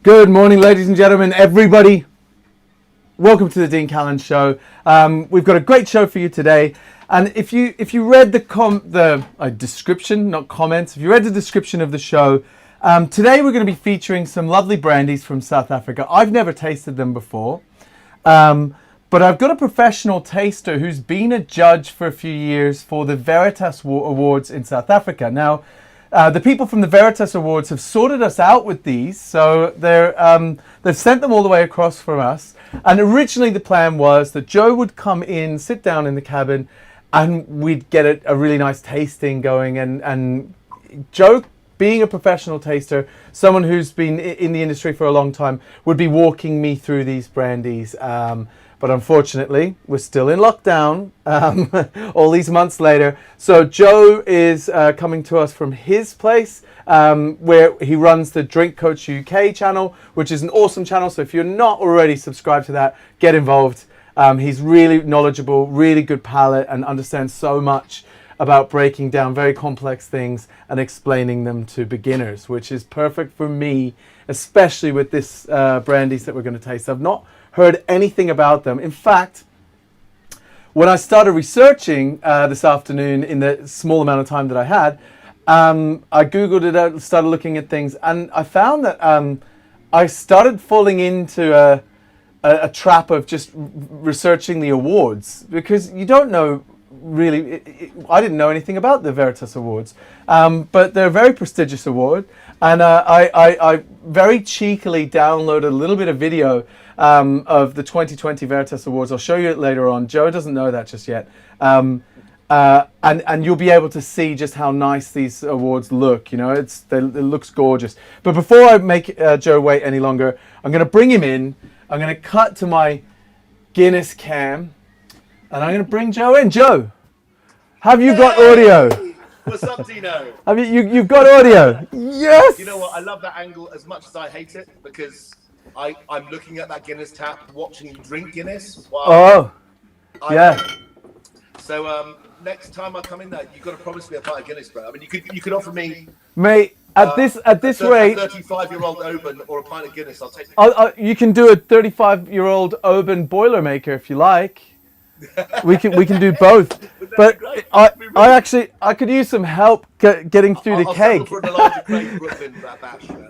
Good morning, ladies and gentlemen, everybody. Welcome to the Dean Callan Show. We've got a great show for you today. And if you read the description, not comments, if you read the description of the show, today we're going to be featuring some lovely brandies from South Africa. I've never tasted them before, but I've got a professional taster who's been a judge for a few years for the Veritas Awards in South Africa. Now, the people from the Veritas Awards have sorted us out with these, so they've sent them all the way across from us. And originally the plan was that Joe would come in, sit down in the cabin, and we'd get a really nice tasting going. And Joe, being a professional taster, someone who's been in the industry for a long time, would be walking me through these brandies. But unfortunately, we're still in lockdown all these months later. So Joe is coming to us from his place where he runs the Drink Coach UK channel, which is an awesome channel. So if you're not already subscribed to that, get involved. He's really knowledgeable, really good palate, and understands so much about breaking down very complex things and explaining them to beginners, which is perfect for me, especially with this brandies that we're going to taste. I've not heard anything about them. In fact, when I started researching this afternoon in the small amount of time that I had, I Googled it out, started looking at things, and I found that I started falling into a trap of just researching the awards, because you don't know really. I didn't know anything about the Veritas Awards, but they're a very prestigious award, and I very cheekily downloaded a little bit of video of the 2020 Veritas Awards. I'll show you it later on. Joe doesn't know that just yet. And you'll be able to see just how nice these awards look. You know, it looks gorgeous. But before I make Joe wait any longer, I'm going to bring him in. I'm going to cut to my Guinness cam, and I'm going to bring Joe in. Joe, have you got audio? What's up, Dino? Have you've got audio? Yes! You know what? I love that angle as much as I hate it, because I'm looking at that Guinness tap, watching you drink Guinness. Wow. Oh, yeah. So next time I come in there, you've got to promise me a pint of Guinness, bro. I mean, you could offer me, mate, at this rate, a 35-year-old Oban or a pint of Guinness. I'll take. You can do a 35-year-old Oban Boilermaker if you like. We can do both, but I could use some help getting through the keg.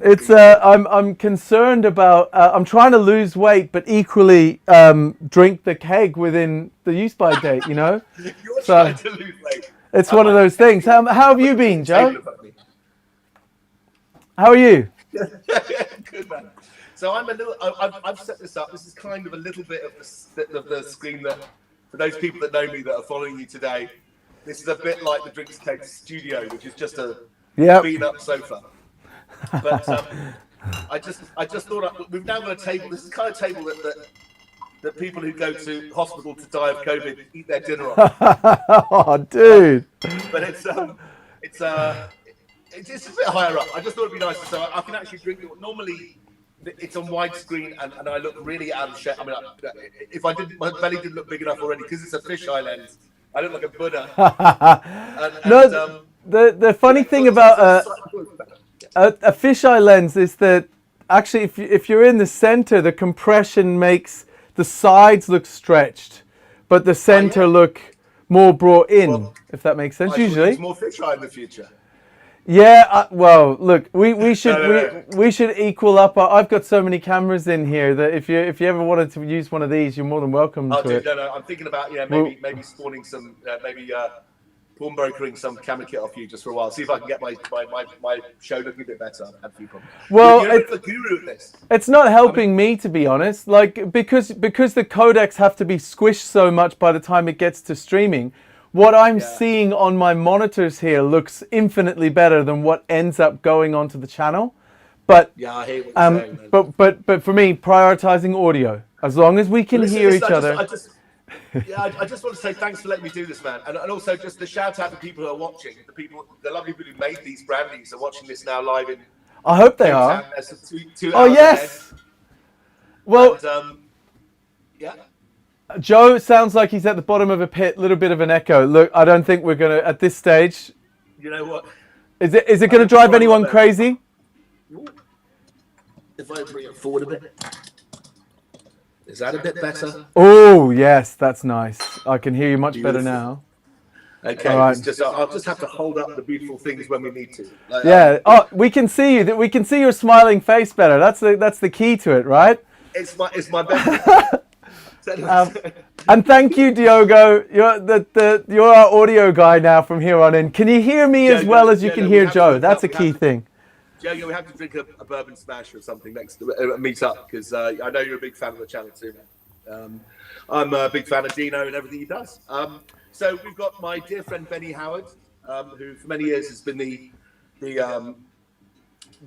It's I'm concerned about I'm trying to lose weight, but equally drink the keg within the use by date. You know, You're trying to lose weight. It's one of those things. How have you been, Joe? How are you? Good, man. So I've set this up. This is kind of a little bit of the screen that, for those people that know me that are following you today, this is a bit like the Drinks Cake studio, which is just a beat-up sofa. But I just thought we've now got a table. This is the kind of table that people who go to hospital to die of COVID eat their dinner on. Oh, dude! But it's a bit higher up. I just thought it'd be nice, so I can actually drink it. Normally, it's on widescreen, and I look really out of shape. I mean, if my belly didn't look big enough already, because it's a fisheye lens, I look like a Buddha. The funny thing about a fisheye lens is that actually, if you're in the center, the compression makes the sides look stretched, but the center look more brought in. If that makes sense, usually. It's more fisheye in the future. Yeah, well, look, we should equal up. I've got so many cameras in here that if you ever wanted to use one of these, you're more than welcome to it. No, I'm thinking about maybe spawning some pawn brokering some camera kit off you just for a while. See if I can get my show looking a bit better. I've had a few problems. Well, you're the guru at this. It's not helping me, to be honest. Like because the codecs have to be squished so much by the time it gets to streaming. What I'm seeing on my monitors here looks infinitely better than what ends up going onto the channel. But I hear what you're saying, man. But for me, prioritizing audio. As long as we can hear each other. I just want to say thanks for letting me do this, man, and also just the shout out to people who are watching. The lovely people who made these brandies are watching this now live in. I hope they are. Two oh yes. Ahead. Well. And, Joe sounds like he's at the bottom of a pit. Little bit of an echo. Look, I don't think we're gonna at this stage. You know what? Is it gonna drive anyone crazy? if I bring it forward a bit. Is that a bit better? Oh, yes, that's nice. I can hear you much better now. Okay, All right. I'll just have to hold up the beautiful things when we need to. Like, Yeah. Oh, we can see you. We can see your smiling face better. That's the key to it, right? It's my best. And thank you, Diogo. You're our audio guy now from here on in. Can you hear me as well as you can hear Joe? That's a key thing. Joe, we have to drink a bourbon smash or something next to meet up, because I know you're a big fan of the channel too. I'm a big fan of Dino and everything he does. So we've got my dear friend Benny Howard, who for many years has been the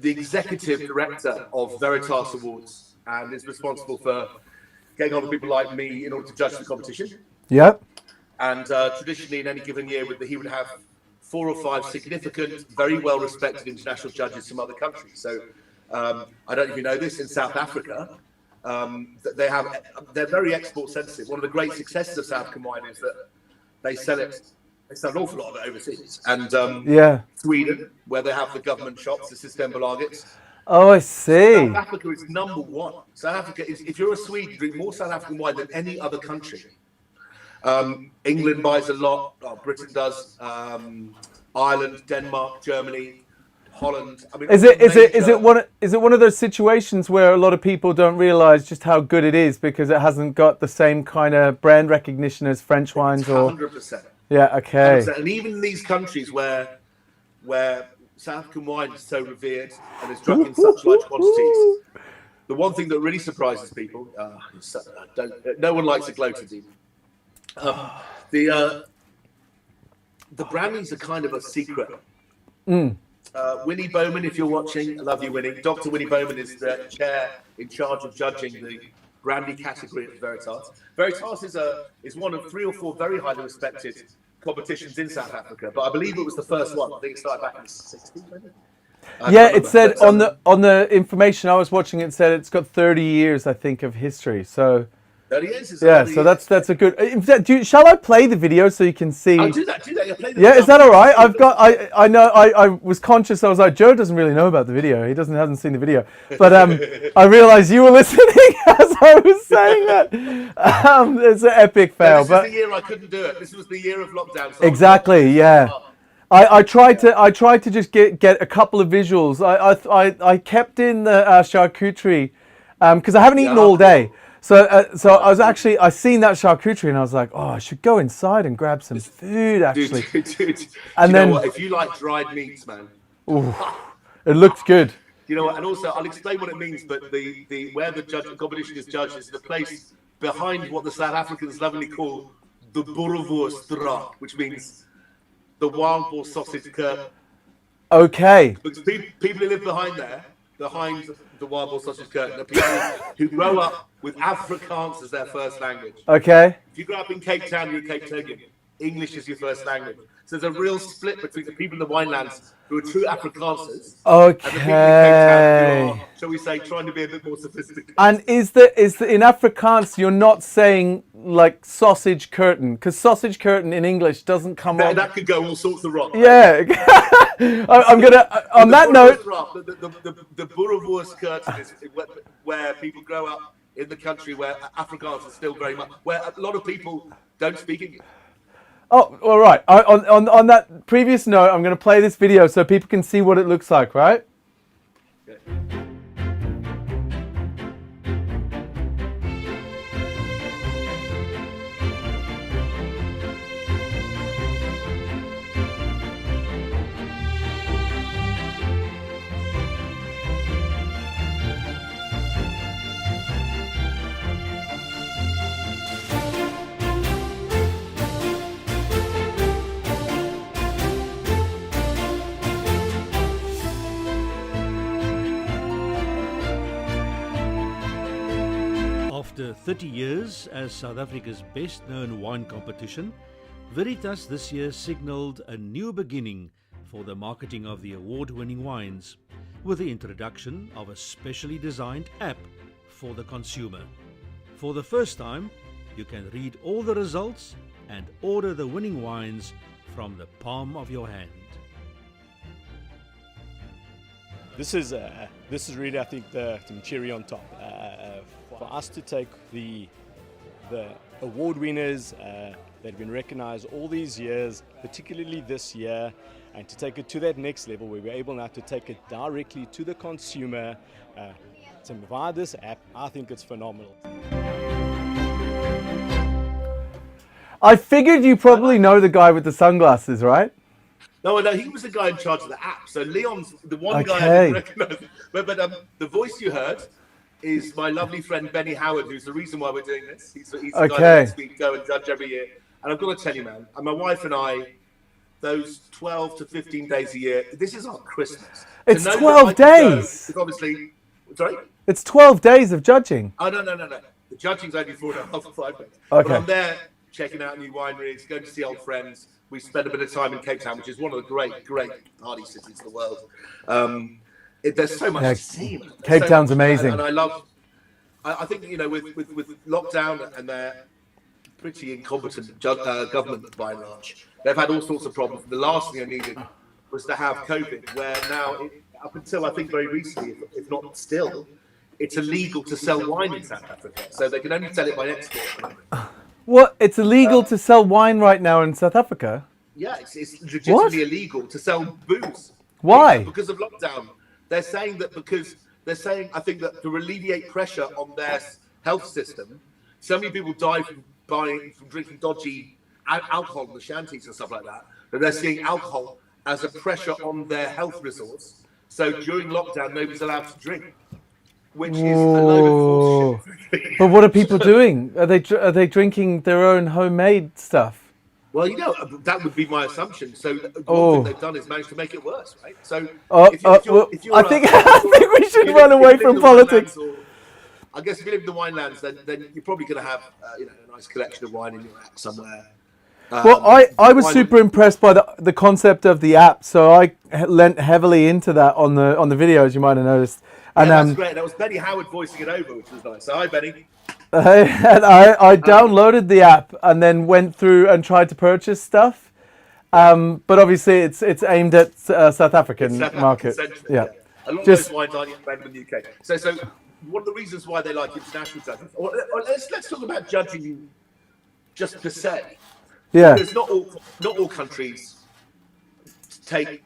executive director of Veritas Awards and is responsible for getting hold of people like me in order to judge the competition. Yep. And traditionally, in any given year, he would have 4 or 5 significant, very well-respected international judges from other countries. So I don't know if you know this, in South Africa, they're very export sensitive. One of the great successes of South African wine is that they sell an awful lot of it overseas. And Sweden, where they have the government shops, the Systembolaget. Oh, I see. South Africa is #1. South Africa is, if you're a Swede, you drink more South African wine than any other country. England buys a lot. Britain does. Ireland, Denmark, Germany, Holland. I mean, is it one of those situations where a lot of people don't realise just how good it is because it hasn't got the same kind of brand recognition as French wines? 100%. Yeah. Okay. 100%. And even in these countries where South African wine is so revered and is drunk in such large quantities, the one thing that really surprises people, no one likes a gloated demon. The brandies are kind of a secret. Winnie Bowman, if you're watching, I love you, Winnie. Dr. Winnie Bowman is the chair in charge of judging the brandy category at Veritas. Veritas is one of 3 or 4 very highly respected competitions in South Africa, but I believe it was the first one. I think it started back in the 60s, maybe. Yeah, it said on the information I was watching, it said it's got 30 years, I think, of history. So 30 years. Yeah, so that's a good. In fact, shall I play the video so you can see? I'll do that. Yeah, play the yeah, video. Is that all right? I know. I was conscious. I was like, Joe doesn't really know about the video. He hasn't seen the video. But I realised you were listening as I was saying that. It's an epic fail. This is the year I couldn't do it. This was the year of lockdown. So exactly. Yeah. I tried to just get a couple of visuals. I kept in the charcuterie because I haven't eaten all day. So I seen that charcuterie and I was like, oh, I should go inside and grab some food actually. Dude. And then, know what? If you like dried meats, man, it looks good. You know what? And also, I'll explain what it means. But where the competition is judged is the place behind what the South Africans lovingly call the Boerewursstraat, which means the wild boar sausage curtain. Okay. Because people who live behind the wild boar sausage curtain are people who grow up with Afrikaans as their first language. Okay. If you grow up in Cape Town, you're a Cape Townian. English is your first language. So there's a real split between the people in the winelands who are true Afrikaners and the people in Cape Town who are, shall we say, trying to be a bit more sophisticated. And is the in Afrikaans you're not saying like sausage curtain, because sausage curtain in English doesn't come on. That could go all sorts of wrong. Yeah. I'm gonna on that note. The Boerewurst curtain is where people grow up in the country where Afrikaans is still very much, where a lot of people don't speak English. Oh, all right. On that previous note, I'm going to play this video so people can see what it looks like, right? Okay. After 30 years as South Africa's best-known wine competition, Veritas this year signalled a new beginning for the marketing of the award-winning wines, with the introduction of a specially designed app for the consumer. For the first time, you can read all the results and order the winning wines from the palm of your hand. This is really, I think, the cherry on top. For us to take the award winners that have been recognized all these years, particularly this year, and to take it to that next level where we're able now to take it directly to the consumer via this app, I think it's phenomenal. I figured you probably know the guy with the sunglasses, right? No, he was the guy in charge of the app. So Leon's the one guy I didn't recognise. But the voice you heard is my lovely friend Benny Howard, who's the reason why we're doing this. He's the guy that lets me go and judge every year. And I've got to tell you, man, and my wife and I, those 12 to 15 days a year, this is our Christmas. It's 12 days. Obviously, sorry? It's 12 days of judging. Oh, no. The judging's only 4.5 or 5 days. Okay. But I'm there checking out new wineries, going to see old friends. We spend a bit of time in Cape Town, which is one of the great party cities in the world. There's so much to see. Man. Cape Town's amazing. And I think, with lockdown and their pretty incompetent government by and large, they've had all sorts of problems. The last thing I needed was to have COVID, where now, up until I think very recently, if not still, it's illegal to sell wine in South Africa. So they can only sell it by export. What? It's illegal to sell wine right now in South Africa? Yeah, it's legitimately illegal to sell booze. Why? Because of lockdown. They're saying, I think that to alleviate pressure on their health system, so many people die from drinking dodgy alcohol in the shanties and stuff like that, that they're seeing alcohol as a pressure on their health resorts. So during lockdown, nobody's allowed to drink. Which is a load of bullshit. But what are people doing? Are they drinking their own homemade stuff? Well, that would be my assumption. So one thing they've done is managed to make it worse, right? So I think we should run away from politics. I guess if you live in the winelands, then you're probably going to have a nice collection of wine in your app somewhere. Well, I was super impressed by the concept of the app, so I lent heavily into that on the videos. You might have noticed. And that's great. That was Benny Howard voicing it over, which was nice. So hi, Benny. And I downloaded the app and then went through and tried to purchase stuff. But obviously, it's aimed at South African market. Yeah. A lot of those wines aren't yet made in the UK. So one of the reasons why they like international judges. Or let's talk about judging just per se. Yeah. Because not all countries take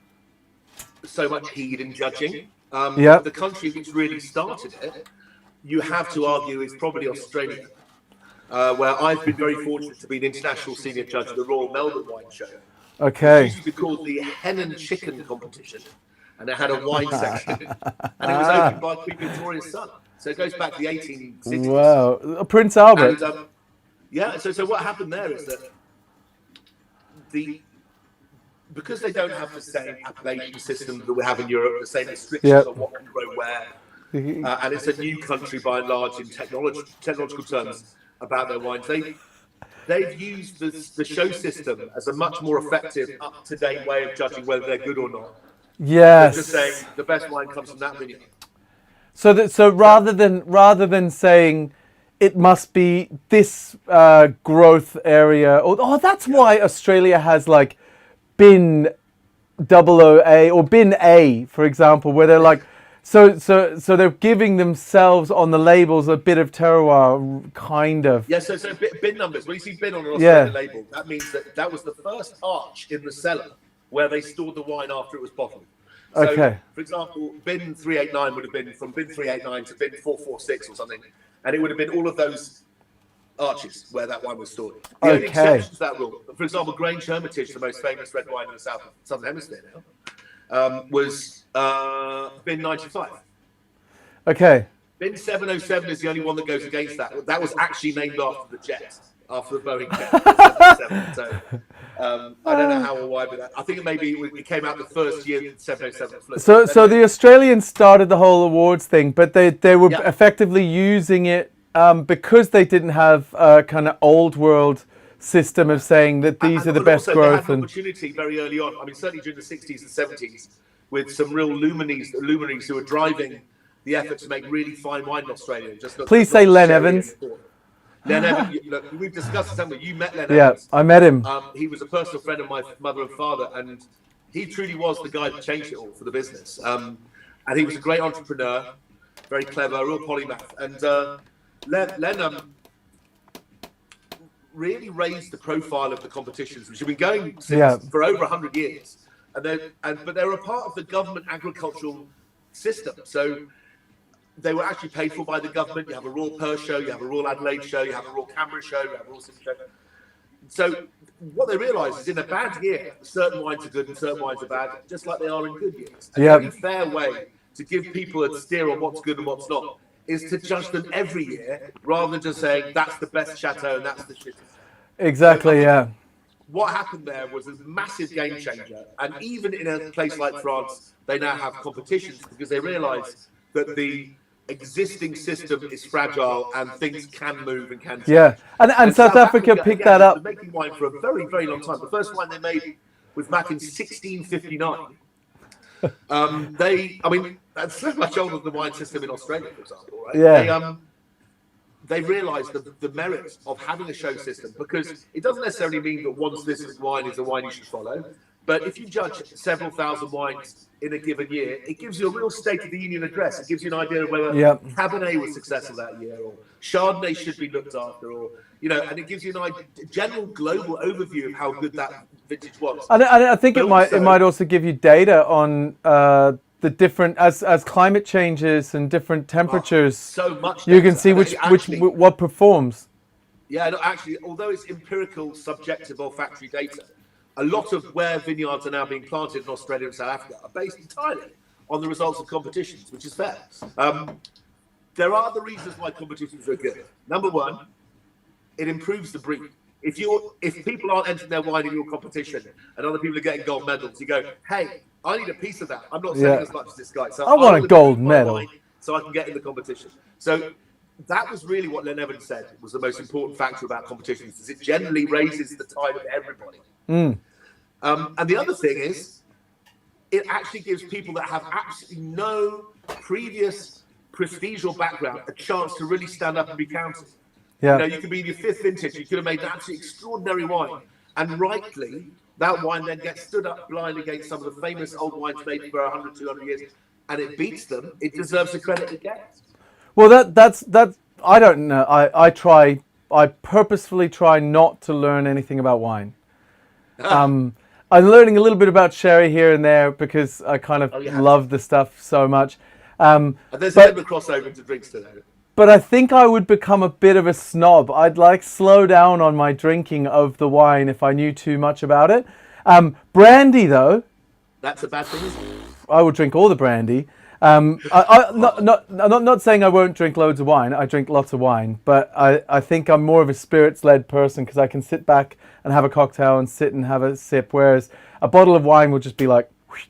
so much heed in judging. The country which really started it, you have to argue, is probably Australia, where I've been very fortunate to be an international senior judge at the Royal Melbourne Wine Show. Okay. It used to be called the Hen and Chicken competition, and it had a wine section, and it was opened by Queen Victoria's son. So it goes back to the 1860s. Wow, Prince Albert. And, so what happened there is that because they don't have the same appellation system that we have in Europe, the same restrictions on what can grow where, and it's a new country by and large in technological terms about their wines. They've used the show system as a much more effective, up-to-date way of judging whether they're good or not. Yes. They're just saying the best wine comes from that vineyard. So rather than saying it must be this growth area, that's why Australia has like bin 00A or bin A, for example, where they're like, so they're giving themselves on the labels a bit of terroir, kind of. Yeah, so bin numbers. When you see bin on an Australian label, that means that was the first arch in the cellar where they stored the wine after it was bottled. So, for example, bin 389 would have been from bin 389 to bin 446 or something, and it would have been all of those arches where that wine was stored. The only exception to that rule, for example, Grange Hermitage, the most famous red wine in the southern hemisphere now, was bin 95. Okay. Bin 707 is the only one that goes against that. That was actually named after the jet, after the Boeing jet. 707. So I don't know how or why, but I think it came out the first year that 707 flew. So the Australians started the whole awards thing, but they were effectively using it because they didn't have a kind of old world system of saying that these are the best growth. They had an opportunity very early on. I mean, certainly during the 60s and 70s, with some real luminaries who were driving the effort to make really fine wine in Australia. Please say Len Evans. Len Evans, look, we've discussed this, haven't we? You met Len Evans. Yeah, I met him. He was a personal friend of my mother and father, and he truly was the guy that changed it all for the business. and he was a great entrepreneur, very clever, a real polymath. And Len really raised the profile of the competitions, which have been going for over 100 years. But they were a part of the government agricultural system. So they were actually paid for by the government. You have a Royal Perth show, you have a Royal Adelaide show, you have a Royal Canberra show, you have a Royal Sydney show. So what they realised is in a bad year, certain wines are good and certain wines are bad, just like they are in good years. A very fair way to give people a steer on what's good and what's not is to judge them every year, rather than just saying that's the best chateau and that's the shittest. Exactly, yeah. What happened there was a massive game changer. And even in a place like France, they now have competitions because they realise that the existing system is fragile and things can move and can change. Yeah, and South Africa picked that up. They've been making wine for a very, very long time. The first wine they made was back in 1659. That's so much older than the wine system in Australia, for example, right? Yeah. They realised the merits of having a show system, because it doesn't necessarily mean that one specific wine is a wine you should follow. But if you judge several thousand wines in a given year, it gives you a real State of the Union address. It gives you an idea of whether Cabernet was successful that year, or Chardonnay should be looked after, or, and it gives you a general global overview of how good that vintage was. And I think it might also give you data on the different as climate changes and different temperatures. So much you can see what performs. Yeah, no, actually, although it's empirical, subjective olfactory data, a lot of where vineyards are now being planted in Australia and South Africa are based entirely on the results of competitions, which is fair. There are other reasons why competitions are good. Number one, it improves the breed. If people aren't entering their wine in your competition and other people are getting gold medals, you go, hey, I need a piece of that. I'm not selling as much as this guy. So I want a gold medal so I can get in the competition. So that was really what Len Evans said was the most important factor about competitions, is it generally raises the tide of everybody. And the other thing is, it actually gives people that have absolutely no previous prestige or background a chance to really stand up and be counted. Yeah. You could be in your fifth vintage, you could have made an absolutely extraordinary wine, and rightly, that wine then gets stood up blind against some of the famous old wines made for 100, 200 years, and it beats them. It deserves the credit it gets. Well, that's I don't know. I purposefully try not to learn anything about wine. I'm learning a little bit about sherry here and there because I kind of love the stuff so much. And there's a bit of a crossover to drinks today. But I think I would become a bit of a snob. I'd slow down on my drinking of the wine if I knew too much about it. Brandy, though. That's a bad thing, isn't it? I would drink all the brandy. I'm not saying I won't drink loads of wine. I drink lots of wine. But I think I'm more of a spirits-led person because I can sit back and have a cocktail and sit and have a sip, whereas a bottle of wine will just be like, whoosh,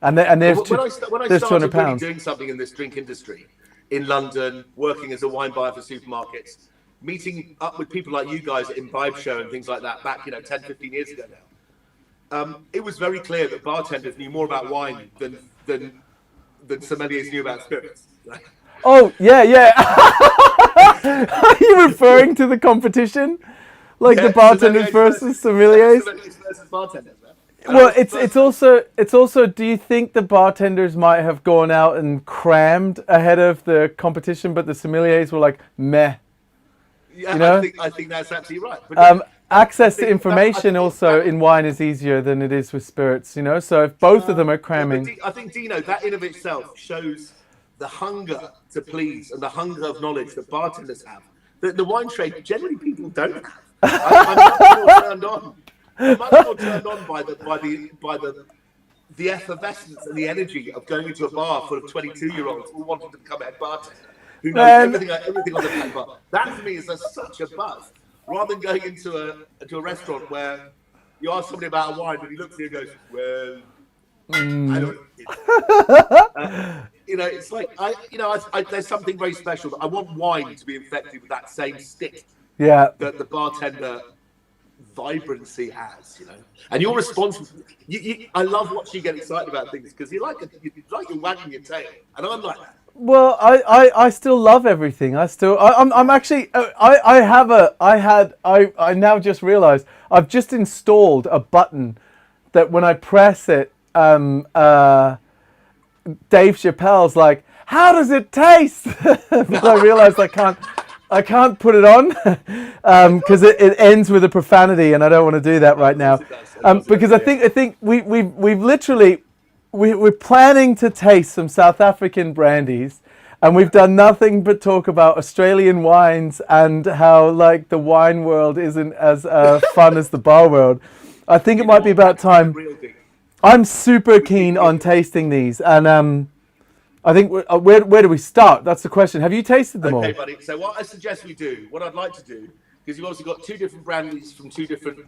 and there's when I there's started 200 really pounds. doing something in this drink industry, in London, working as a wine buyer for supermarkets, meeting up with people like you guys at Imbibe Show and things like that back 10, 15 years ago now, it was very clear that bartenders knew more about wine than sommeliers knew about spirits. Right? Oh, yeah. Are you referring to the competition? The bartenders versus sommeliers? Versus bartenders, man. Well, it's also. Do you think the bartenders might have gone out and crammed ahead of the competition, but the sommeliers were like, meh? Yeah, I think that's absolutely right. But access to information also in wine is easier than it is with spirits. So if both of them are cramming, I think Dino, that in of itself shows the hunger to please and the hunger of knowledge that bartenders have. The wine trade generally people don't have. I'm much more turned on. I'm much more turned on by the effervescence and the energy of going into a bar full of 22-year-olds who wanted to become a head bartender, who knows everything on the back bar. That to me is such a buzz. Rather than going into a restaurant where you ask somebody about a wine and he looks at you and goes, well, I don't. It's like there's something very special. That I want wine to be infected with that same stick. Yeah. That the bartender vibrancy has, and your response. I love watching you get excited about things because you like you're wagging your tail, and I'm like that. Well, I still love everything. I'm actually I now just realized I've just installed a button that when I press it Dave Chappelle's like, how does it taste? But I realized I can't put it on because it ends with a profanity, and I don't want to do that right now. Because I think we've literally we're planning to taste some South African brandies, and we've done nothing but talk about Australian wines and how like the wine world isn't as fun as the bar world. I think it might be about time. I'm super keen on tasting these, and I think where do we start? That's the question. Have you tasted them all? Okay, buddy. So what I suggest we do, what I'd like to do, because you've obviously got two different brandies from two different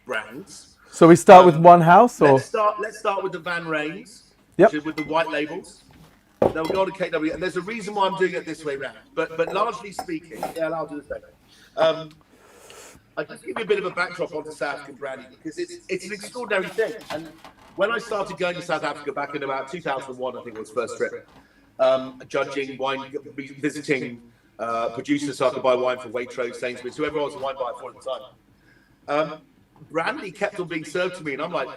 brands. So we start with one house, or let's start with the Van Reyns, Yep. which is with the white labels. Then we'll go to KW, and there's a reason why I'm doing it this way round. But largely speaking, yeah, I'll do the same. I'll just give you a bit of a backdrop on the South African brandy, because it's an extraordinary thing. And when I started going to South Africa back in about 2001, I think it was first trip, judging wine, visiting producers so I could buy wine from Waitrose, Sainsbury's, whoever I was a wine buyer for at the time. Brandy kept on being served to me, and I'm like,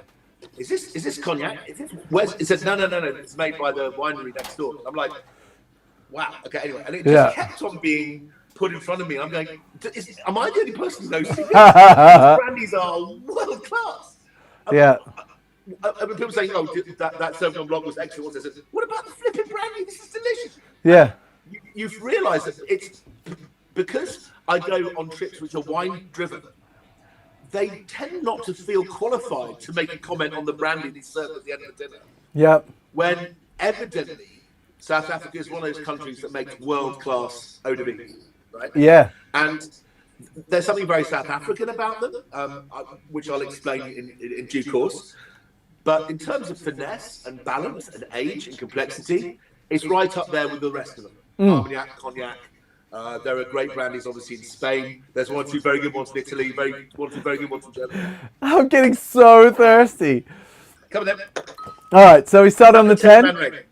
is this cognac? It says no, it's made by the winery next door. I'm like, wow, okay, anyway, and it just kept on being put in front of me. I'm going, am I the only person who knows this? These brandies are world class. yeah. I mean, people saying, oh, that Sauvignon Blanc was extra. I said, what about the flipping brandy? This is delicious. Yeah. You've realised that it's because I go on trips which are wine driven. They tend not to feel qualified to make a comment on the brandy they serve at the end of the dinner. Yep. When evidently South Africa is one of those countries that makes world-class eau de vie, right? Yeah. And there's something very South African about them, which I'll explain in due course. But in terms of finesse and balance and age and complexity, it's right up there with the rest of them. Armagnac, Cognac. There are great brandies, obviously, in Spain. There's one or two very good ones in Italy, one or two very good ones in Germany. I'm getting so thirsty. Come on then. All right, so we start on the 10.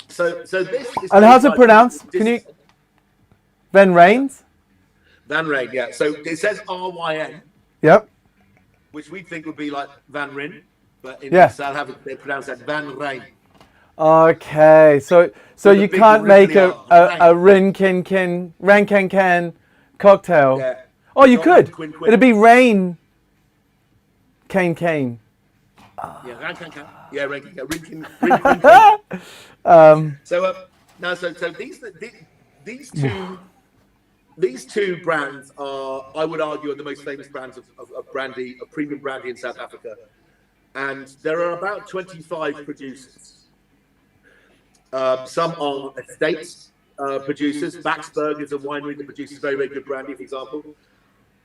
So this is... And how's it pronounced? Can you... Van Reyns? Van Ryn, yeah. So it says R-Y-N. Yep. Which we think would be like Van Ryn. But in South Africa, they pronounce that Van Ryn. Okay, so you can't make a Ran-Can cocktail. Yeah. Oh, you could. Quin. It'd be Rain Cane. Yeah, Ran-Can. Yeah, Ran-Can. So these two brands are, I would argue, are the most famous brands of brandy, of premium brandy in South Africa. And there are about 25 producers. Some are estate producers. Baxberg is a winery that produces very, very good brandy, for example.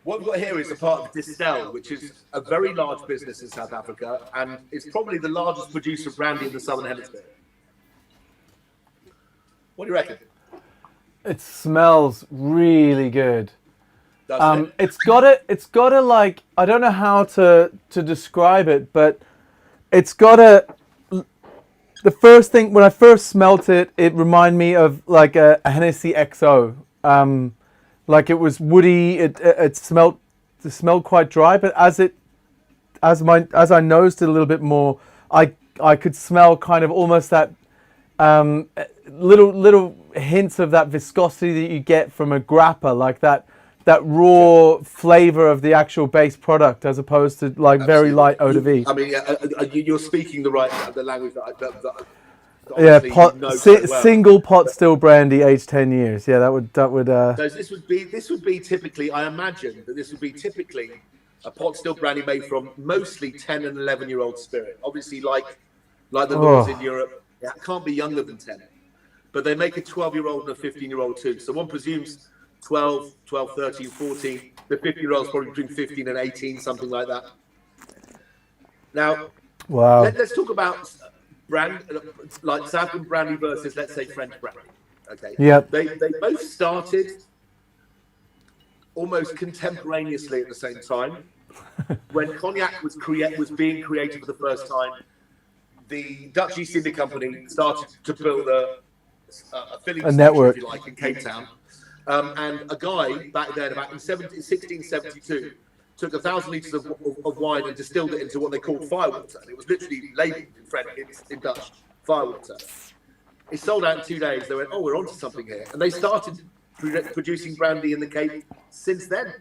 What we've got here is a part of Distel, which is a very large business in South Africa, and it's probably the largest producer of brandy in the Southern Hemisphere. What do you reckon? It smells really good. Doesn't it? It's got a like, I don't know how to describe it, but it's got a. The first thing, when I first smelt it, it reminded me of like a Hennessy XO. Like it was woody. It smelled quite dry, but as I nosed it a little bit more, I could smell kind of almost that little hints of that viscosity that you get from a grappa, like that raw flavor of the actual base product, as opposed to like Absolutely. Very light eau de vie. I mean, you're speaking the language that Single pot still brandy, aged 10 years. Yeah, that would. So this would be typically. I imagine that this would be typically a pot still brandy made from mostly 10 and 11-year-old spirit. Obviously, like the laws in Europe, it can't be younger than 10. But they make a 12-year-old and a 15-year-old too. So one presumes 12, 13, 14. The 50-year-old's probably between 15 and 18, something like that. Now, wow. Let's talk about brand, like South African brandy versus, let's say, French brandy. Okay. Yep. They both started almost contemporaneously at the same time. When cognac was being created for the first time, the Dutch East India Company started to build a filling station, network, if you like, in Cape Town. And a guy back then, about in 1672, took 1,000 litres of wine and distilled it into what they called firewater. And it was literally labelled in French, in Dutch, firewater. It sold out in 2 days. They went, oh, we're onto something here. And they started producing brandy in the Cape since then.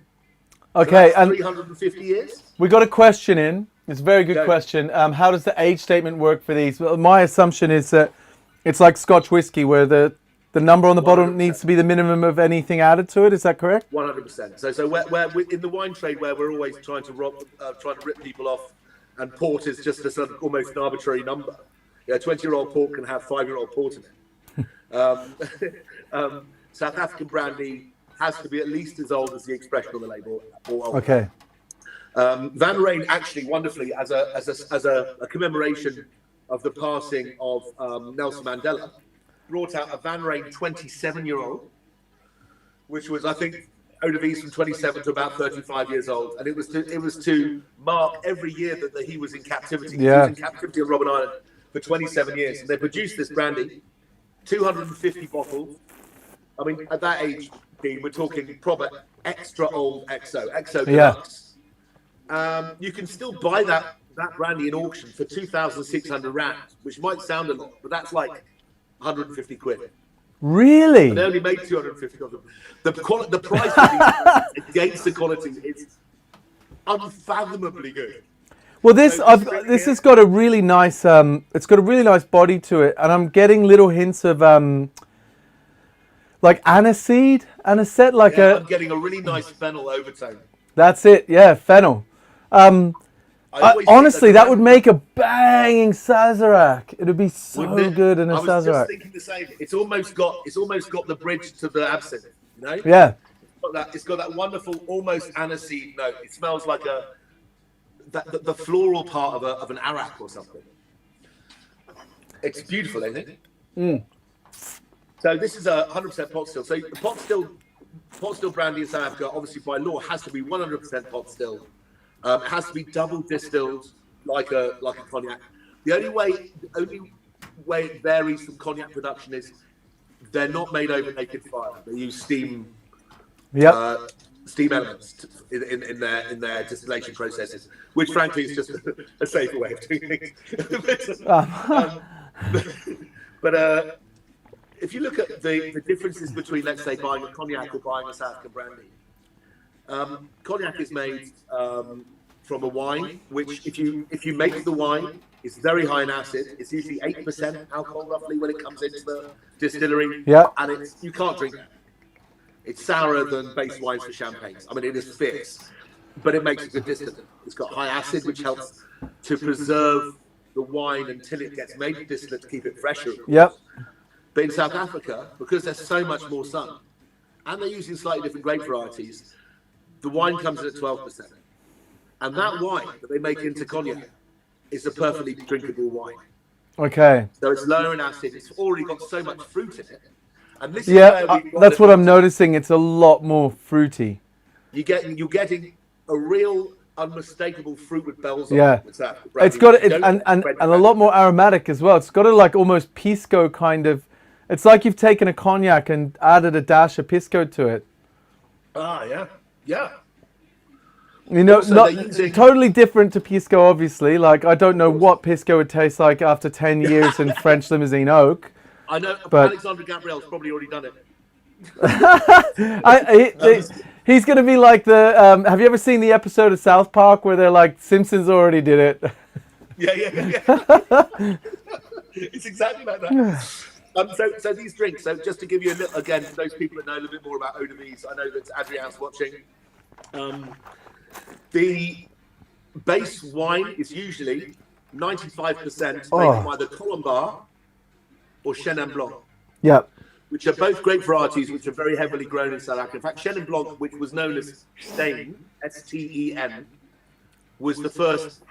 Okay, So and 350 years. we got a question in. It's a very good question. How does the age statement work for these? Well, my assumption is that it's like Scotch whiskey, where the number on the bottle 100%. needs to be the minimum of anything added to it. Is that correct? 100%. So where we, in the wine trade, where we're always trying to rip people off, and port is just a sort of almost an arbitrary number. Yeah, 20-year-old port can have 5-year-old port in it. South African brandy has to be at least as old as the expression on the label, or older. Okay. Van Rijn actually wonderfully, as a commemoration of the passing of Nelson Mandela, brought out a Van Rijn 27-year-old, which was, I think, eau de vie from 27 to about 35 years old, and it was to mark every year that he was in captivity. Yeah. He was in captivity on Robben Island for 27 years, and they produced this brandy, 250 bottles. I mean, at that age, Dean, we're talking proper extra old XO deluxe. You can still buy that brandy in auction for 2,600 rand, which might sound a lot, but that's like 150 quid. Really? And they only made 250 of them. The price against the quality is unfathomably good. Well, this has got a really nice it's got a really nice body to it, and I'm getting little hints of like aniseed, I'm getting a really nice fennel overtone. That's it, yeah, fennel. Honestly, that would make a banging Sazerac. It would be so good in a Sazerac. I was just thinking the same. It's almost got the bridge to the absinthe, you know? Yeah. It's got that wonderful, almost aniseed note. It smells like the floral part of an arak or something. It's beautiful, isn't it? Mm. So this is a 100% pot still. So the pot still brandy in South Africa, obviously by law, has to be 100% pot still. It has to be double distilled like a cognac. The only way it varies from cognac production is they're not made over naked fire. They use steam. Yep. Steam elements in their distillation processes, which frankly is just a safer way of doing things. But if you look at the differences between, let's say, buying a cognac or buying a South African brandy, cognac is made from a wine, which if you make the wine, it's very high in acid. It's usually 8% alcohol roughly when it comes into the distillery, and you can't drink that. It's sourer than base wines for champagnes. I mean, it is fierce, but it makes a good distillate. It's got high acid, which helps to preserve the wine until it gets made to distillate to keep it fresher. Yep. But in South Africa, because there's so much more sun, and they're using slightly different grape varieties, the wine comes in at 12%. And that wine that they make into cognac is a perfectly drinkable wine. Okay. So it's lower in acid. It's already got so much fruit in it. And this is that's what I'm noticing. It's a lot more fruity. You're getting a real unmistakable fruit with bells on. Yeah. It's got and a lot more aromatic as well. It's got a like almost pisco kind of. It's like you've taken a cognac and added a dash of pisco to it. Ah, yeah, yeah. You know, totally different to pisco, obviously. Like I don't know what pisco would taste like after 10 years in French limousine oak. I know, but Alexandre Gabriel's probably already done it. He's going to be like the. Have you ever seen the episode of South Park where they're like, Simpsons already did it? Yeah. It's exactly like that. So these drinks. So just to give you a little, again, for those people that know a little bit more about eau de vie, I know that Adrian's watching. The base wine is usually 95% made from either Colombard or Chenin Blanc. Yeah. Which are both great varieties, which are very heavily grown in South Africa. In fact, Chenin Blanc, which was known as Steen, S-T-E-N, was the first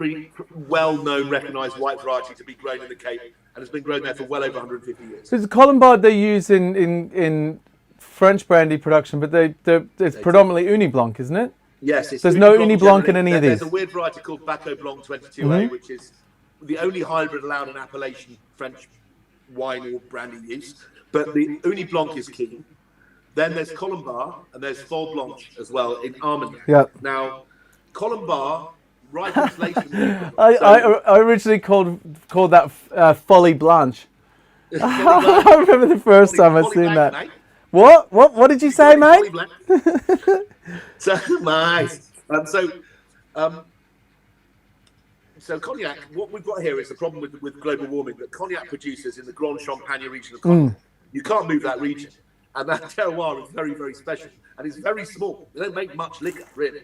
well-known, recognised white variety to be grown in the Cape, and has been grown there for well over 150 years. So the Colombard they use in French brandy production, but it's predominantly Uni Blanc, isn't it? Yes. There's no Uni Blanc in any of these. There's a weird variety called Baco Blanc 22A, which is the only hybrid allowed in appellation French wine or brandy use. But the Uni Blanc is key. Then there's Colombard and there's Fol Blanche as well in Armagnac. Yeah. Now, Colombard right installation. I originally called that Folly Blanche. I remember the first time I seen that. Mate. What did you say, mate? So nice. So cognac, what we've got here is the problem with global warming, that cognac producers in the Grand Champagne region of Cognac, you can't move that region. And that terroir is very, very special. And it's very small. They don't make much liquor, really.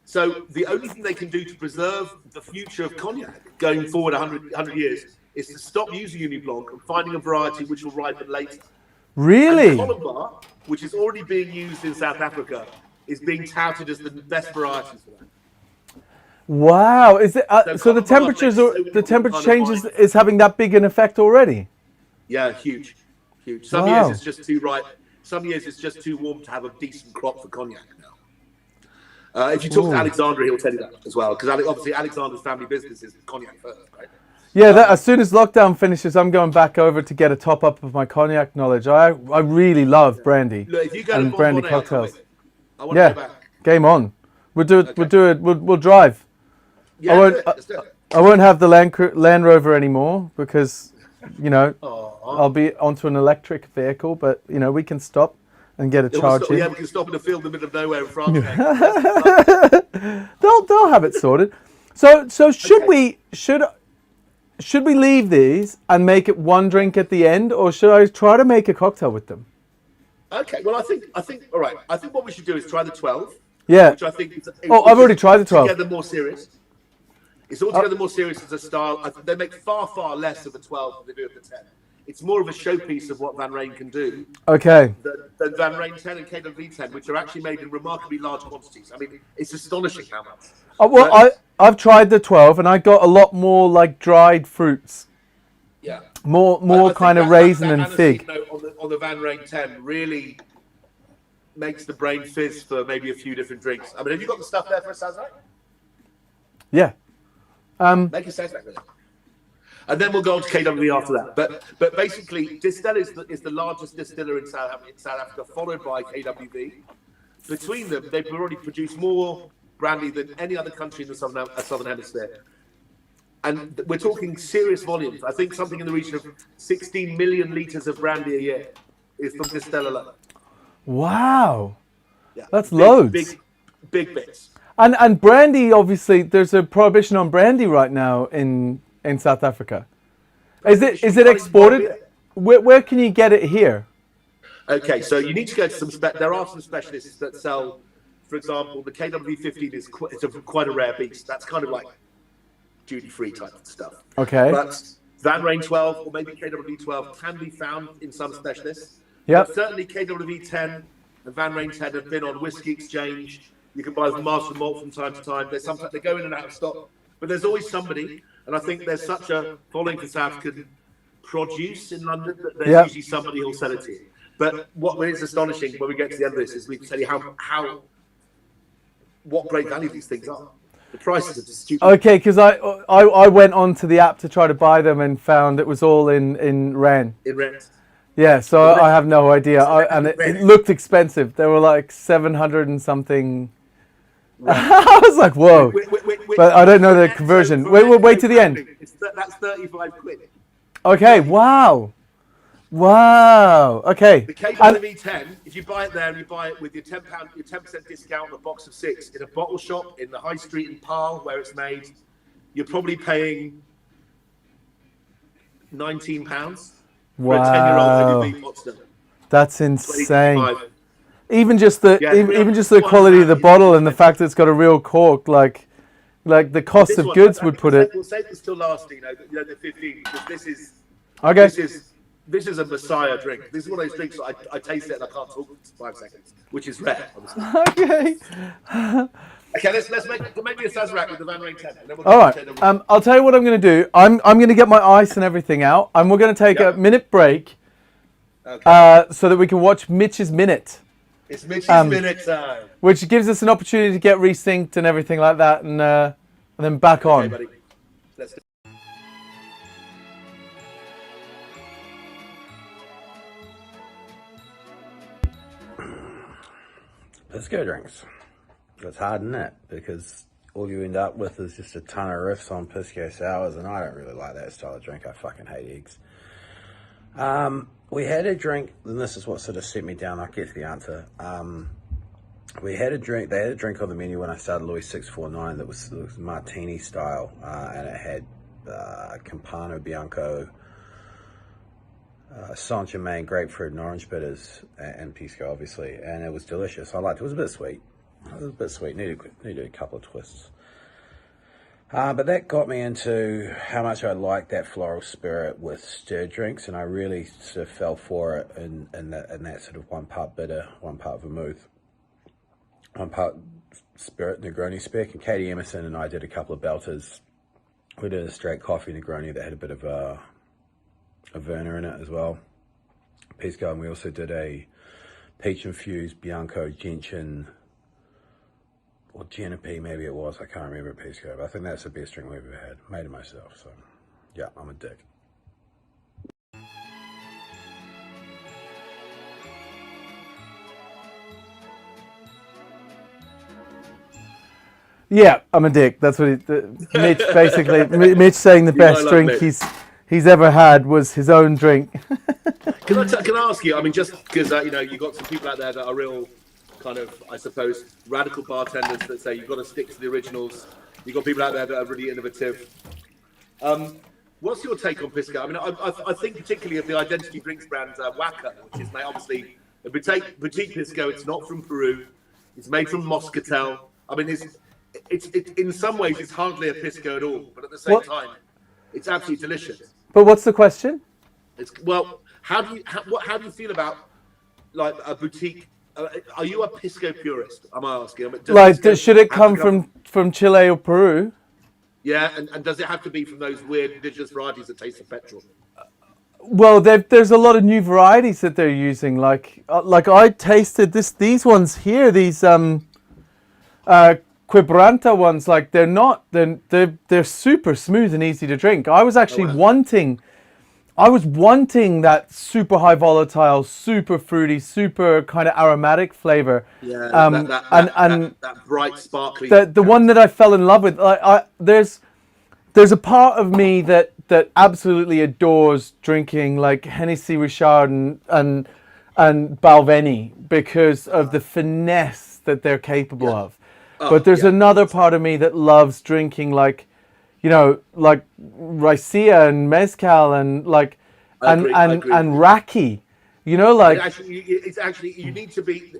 So the only thing they can do to preserve the future of cognac going forward 100 years is to stop using Uni Blanc and finding a variety which will ripen later. Really? And Colombard, which is already being used in South Africa, is being touted as the best variety for that. Wow! Is it so? The temperature changes is having that big an effect already? Yeah, huge. Some years it's just too ripe. Some years it's just too warm to have a decent crop for cognac now. If you talk to Alexander, he'll tell you that as well, because obviously Alexander's family business is cognac first, right? Yeah, as soon as lockdown finishes, I'm going back over to get a top up of my cognac knowledge. I really love brandy and brandy cocktails. I want to go back. Game on. We'll do it. We'll drive. Yeah, let's do it. I won't have the Land Rover anymore because, I'll be onto an electric vehicle. But we can stop and get a charge. Yeah, we can stop in a field in the middle of nowhere in France. They'll have it sorted. So should we leave these and make it one drink at the end, or should I try to make a cocktail with them? Okay. Well, I think. All right. I think what we should do is try the 12. Yeah. Which I think. I've already tried the 12. Together more serious. It's altogether more serious as a style. They make far, far less of a 12 than they do of the 10. It's more of a showpiece of what Van Rijn can do. Okay. Than Van Rijn 10 and KWV 10, which are actually made in remarkably large quantities. I mean, it's astonishing how much. I've tried the 12 and I got a lot more like dried fruits. Yeah. More kind of raisin and fig. On the Van Rijn 10 really makes the brain fizz for maybe a few different drinks. I mean, have you got the stuff there for a Sazerac? Yeah. Make a Sazerac with it. And then we'll go on to KWV after that. But basically, Distell is the largest distiller in South Africa, followed by KWV. Between them, they've already produced more brandy than any other country in the Southern Hemisphere. And we're talking serious volumes. I think something in the region of 16 million litres of brandy a year is from Distell alone. Wow. Yeah. That's loads. Big bits. And brandy, obviously, there's a prohibition on brandy right now in South Africa. Is it exported? Where can you get it here? Okay, so you need to go to there are some specialists that sell, for example, the KW15 is quite a rare beast. That's kind of like duty-free type of stuff. Okay. But Van Rijn 12 or maybe KW 12 can be found in some specialists. Yeah. Certainly KW 10 and Van Rijn 10 have been on Whiskey Exchange. You can buy them Master Malt from time to time. They go in and out of stock, but there's always somebody. And I think there's such a following for South African produce in London that there's usually somebody who'll sell it to you. But what is astonishing when we get to the end of this is we can tell you what great value these things are. The prices are just stupid. Okay, because I went onto the app to try to buy them and found it was all in rand. In rent. Yeah, so I have no idea. And it looked expensive. They were like 700 and something. Right. I was like, whoa. But I don't know the conversion. Wait to the end. That's 35 quid. Okay, wow. Okay. The KW 10, if you buy it there and you buy it with your £10% discount on a box of 6 in a bottle shop in the high street in Paarl where it's made, you're probably paying £19 for a 10-year-old KW pot still. That's insane. Even just the quality of the bottle and the fact that it's got a real cork, like the cost of goods would put it. We'll save this till last, the 15, because this is okay. This is a messiah drink. This is one of those drinks that I taste it and I can't talk for 5 seconds, which is rare, obviously. Okay. Okay, let's make me a Sazerac with the Van Rijn 10. And then we'll all right. I'll tell you what I'm going to do. I'm going to get my ice and everything out, and we're going to take a minute break, so that we can watch Mitch's Minute. It's Mitch's Minute time. Which gives us an opportunity to get resynced and everything like that, and then back on. Buddy. Let's do it. Let's go drinks. It's hard, isn't it? Because all you end up with is just a ton of riffs on Pisco sours, and I don't really like that style of drink. I fucking hate eggs. We had a drink, and this is what sort of set me down. I'll get to the answer. We had a drink. They had a drink on the menu when I started Louis 649 that was martini style, and it had Campano Bianco, Saint Germain, grapefruit and orange bitters, and Pisco, obviously, and it was delicious. I liked it. It was a bit sweet. It was a bit sweet. Needed a couple of twists. But that got me into how much I liked that floral spirit with stirred drinks, and I really sort of fell for it in that sort of 1 part bitter, 1 part vermouth, 1 part spirit Negroni spec. And Katie Emerson and I did a couple of belters. We did a straight coffee Negroni that had a bit of a Werner in it as well, Pisco, and we also did a peach infused Bianco Gentian, or Genepi maybe it was, I can't remember Pisco, but I think that's the best drink we've ever had. Made it myself, so yeah, I'm a dick. Yeah, I'm a dick. That's what Mitch basically. Mitch saying the best drink he's ever had was his own drink. Can I ask you? I mean, just because you've got some people out there that are real kind of, I suppose, radical bartenders that say you've got to stick to the originals. You've got people out there that are really innovative. What's your take on Pisco? I mean, I think particularly of the identity drinks brand Waka, which is obviously a boutique Pisco. It's not from Peru. It's made from Moscatel. I mean, it's in some ways it's hardly a Pisco at all, but at the same time, it's absolutely delicious. But what's the question? How do you feel about like a boutique? Are you a Pisco purist? I'm asking. Should it come from Chile or Peru? Yeah, and does it have to be from those weird indigenous varieties that taste of petrol? Well, there's a lot of new varieties that they're using. Like I tasted these ones here. These Quibranta ones, like they're super smooth and easy to drink. I was actually wanting that super high volatile, super fruity, super kind of aromatic flavor. Yeah, that bright, sparkly. The one that I fell in love with. There's a part of me that absolutely adores drinking like Hennessy Richard and Balvenie because of the finesse that they're capable of. But there's another part of me that loves drinking like Raicilla and Mezcal and and Raki. It's actually you need to be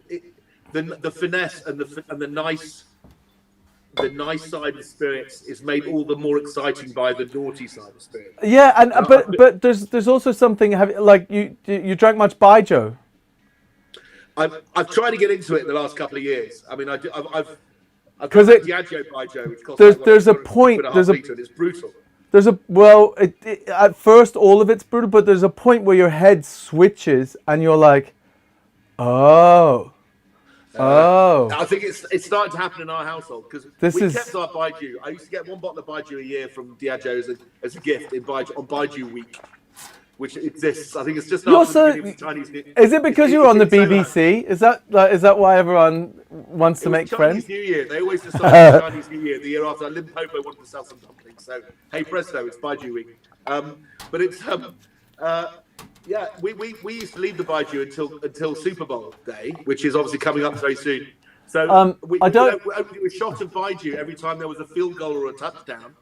the finesse and the nice side of spirits is made all the more exciting by the naughty side of spirits. Yeah, but there's also something you drank much Baijiu. I've tried to get into it in the last couple of years. I mean, I've because Diageo Baijiu, which costs there's a point. It's brutal. At first all of it's brutal, but there's a point where your head switches and you're like, I think it's starting to happen in our household because kept our Baijiu. I used to get 1 bottle of Baijiu a year from Diageo as a gift on Baijiu week, which exists. I think it's just after the beginning of Chinese New Year. Is it because you're on the BBC? Is that why everyone wants to make friends? Chinese New Year. They always decide Chinese New Year the year after. Limpopo wanted to sell some dumplings, so hey presto, it's Baijiu week. But it's we used to leave the Baijiu until Super Bowl day, which is obviously coming up very soon. So we would do a shot of Baijiu every time there was a field goal or a touchdown.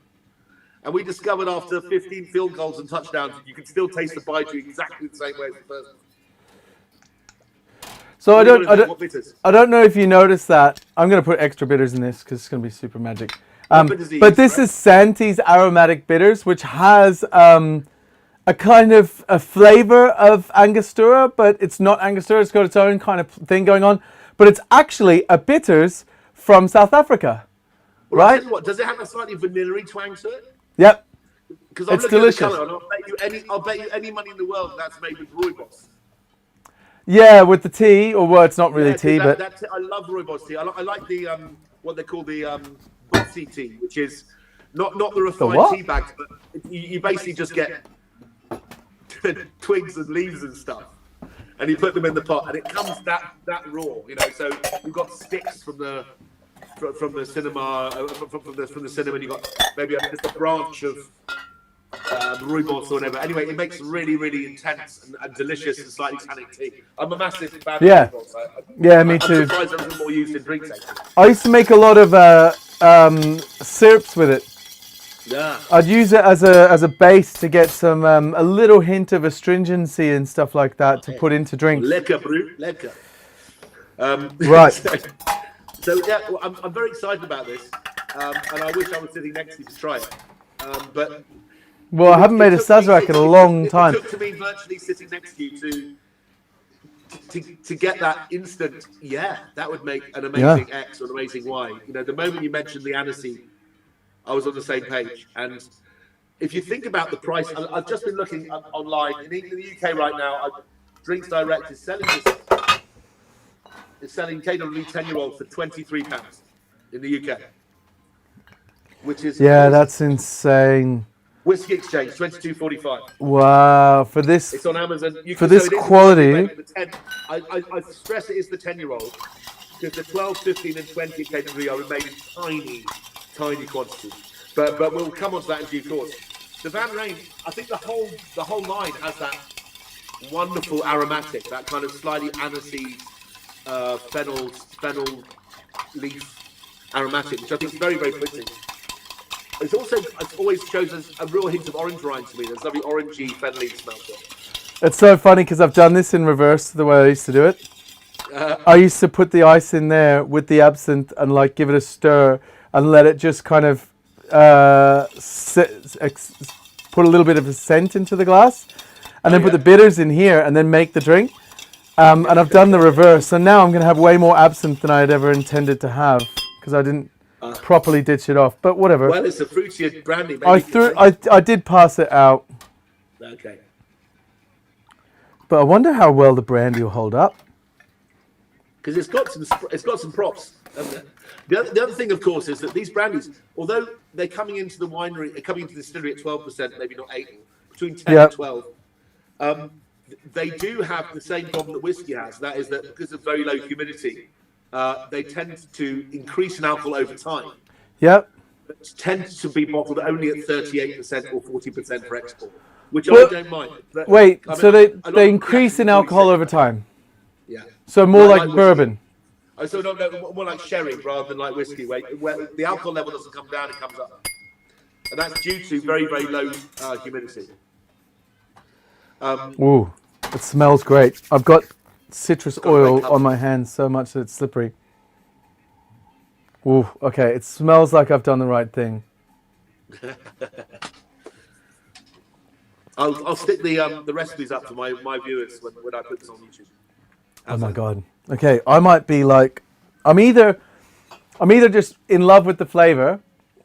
And we discovered after 15 field goals and touchdowns, you can still taste the Baijiu exactly the same way as the first one. So I don't know if you noticed that. I'm going to put extra bitters in this because it's going to be super magic. But this is Santi's aromatic bitters, which has a kind of a flavor of Angostura, but it's not Angostura. It's got its own kind of thing going on. But it's actually a bitters from South Africa, right? I'll tell you what, does it have a slightly vanilla-y twang to it? Yep. Because I'm looking at the colour, and I'll bet you any money in the world that's made with rooibos. Yeah, with the tea, or it's not really tea, but I love rooibos tea. I like the what they call the bossy tea, which is not the refined tea bags, but you basically just get twigs and leaves and stuff, and you put them in the pot, and it comes that raw, So you've got sticks from the from the cinema, from the cinema, and you got maybe just a branch of rooibos or whatever. Anyway, it makes really, really intense and delicious and slightly tannic tea. I'm a massive fan of rooibos. Me too. I'm surprised there isn't more used in drinks, actually. I used to make a lot of syrups with it. Yeah. I'd use it as a base to get some a little hint of astringency and stuff like that to put into drinks. Lekker, bro. Lekker. Right. So yeah, well, I'm very excited about this, and I wish I was sitting next to you to try it. But Well, I haven't made a Sazerac in a long time. It took to me virtually sitting next to you to get that instant. Yeah, that would make an amazing X or an amazing Y. You know, the moment you mentioned the aniseed, I was on the same page. And if you think about the price, I've just been looking online in the UK right now. Drinks Direct is selling this. It's selling KWV 10-year-old for £23 in the UK, which is that's insane. Whiskey Exchange 22.45. Wow, for this It's on Amazon. for this quality. I stress it is the 10-year-old because the 12, 15, and 20 KWV are remaining tiny quantities. But we'll come on to that in due course. The Van Rijn, I think the whole line has that wonderful aromatic, that kind of slightly aniseed. Fennel leaf aromatic, which I think is very, very pleasing. It always shows us a real hint of orange rind to me. There's lovely orangey fennel smell to it. It's so funny because I've done this in reverse the way I used to do it. I used to put the ice in there with the absinthe and like give it a stir and let it just kind of put a little bit of a scent into the glass, and then put the bitters in here and then make the drink. And I've done the reverse, so now I'm going to have way more absinthe than I had ever intended to have because I didn't properly ditch it off. But whatever. Well, it's a fruitier brandy. I did pass it out. Okay. But I wonder how well the brandy will hold up. Because it's got some props, hasn't it? The other thing, of course, is that these brandies, although they're coming into the distillery at 12%, maybe not 8, between 10 and 12. They do have the same problem that whiskey has. That is that because of very low humidity, they tend to increase in alcohol over time. Yep. It tends to be bottled only at 38% or 40% for export, which I don't mind. But, so they increase in alcohol over time. Yeah. So more like bourbon. Oh, so no, more like sherry rather than like whiskey, where the alcohol level doesn't come down, it comes up. And that's due to very, very low humidity. Ooh. It smells great. I've got citrus oil on my hands so much that it's slippery. Ooh, okay. It smells like I've done the right thing. I'll stick the recipes up for my viewers when I put this on YouTube. Oh my God. Okay, I might be like, I'm either just in love with the flavor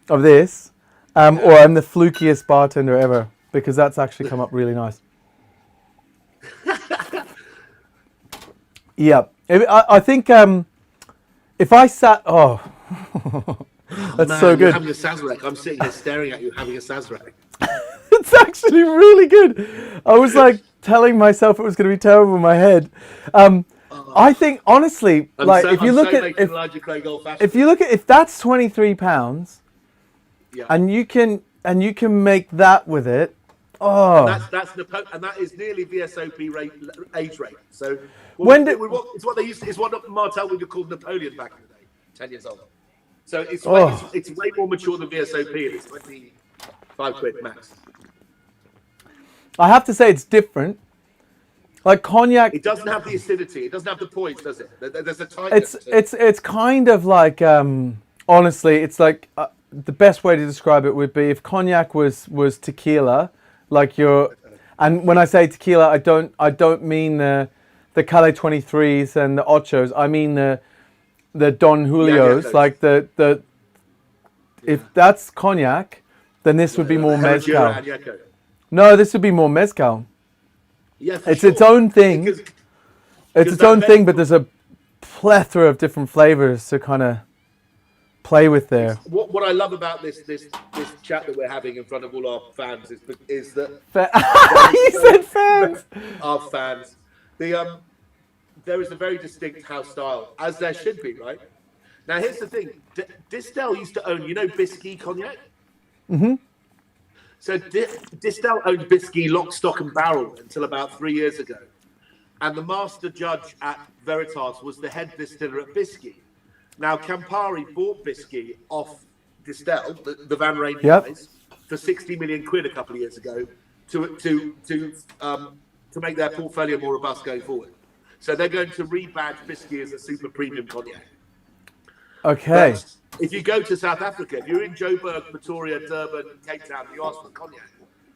of this, or I'm the flukiest bartender ever, because that's actually come up really nice. Yeah, I think if I sat, that's so good. You're having a Sazerac. I'm sitting here staring at you having a Sazerac. It's actually really good. I was like telling myself it was going to be terrible in my head. I think honestly, if you look at if that's £23, and you can make that with it. Oh, and that is nearly VSOP age rate. So it's what they used to, it's what Martel would have called Napoleon back in the day, 10 years old. So it's way more mature than VSOP, and it's 25 quid max. I have to say it's different. Like cognac, it doesn't have the acidity. It doesn't have the poise, does it? There's a tightness. It's kind of like honestly, it's like the best way to describe it would be if cognac was tequila. Like and when I say tequila, I don't mean the Calais 23s and the Ochos. I mean the Don Julios. Like if that's cognac, then this would be more mezcal. No, this would be more mezcal. Yeah, it's its own thing. It's its own thing, but there's a plethora of different flavors to kind of play with there. What I love about this chat that we're having in front of all our fans is that you said fans. Our fans. There is a very distinct house style, as there should be, right? Now, here's the thing. Distel used to own, Bisquet Cognac? Mm-hmm. So Distel owned Bisquet lock, stock and barrel until about 3 years ago. And the master judge at Veritas was the head distiller at Bisquet. Now, Campari bought Bisquet off Distel, the Van Rijn guys, for 60 million quid a couple of years ago to make their portfolio more robust going forward. So they're going to rebadge Bisquet as a super premium cognac. Okay. But if you go to South Africa, if you're in Joburg, Pretoria, Durban, Cape Town, and you ask for cognac,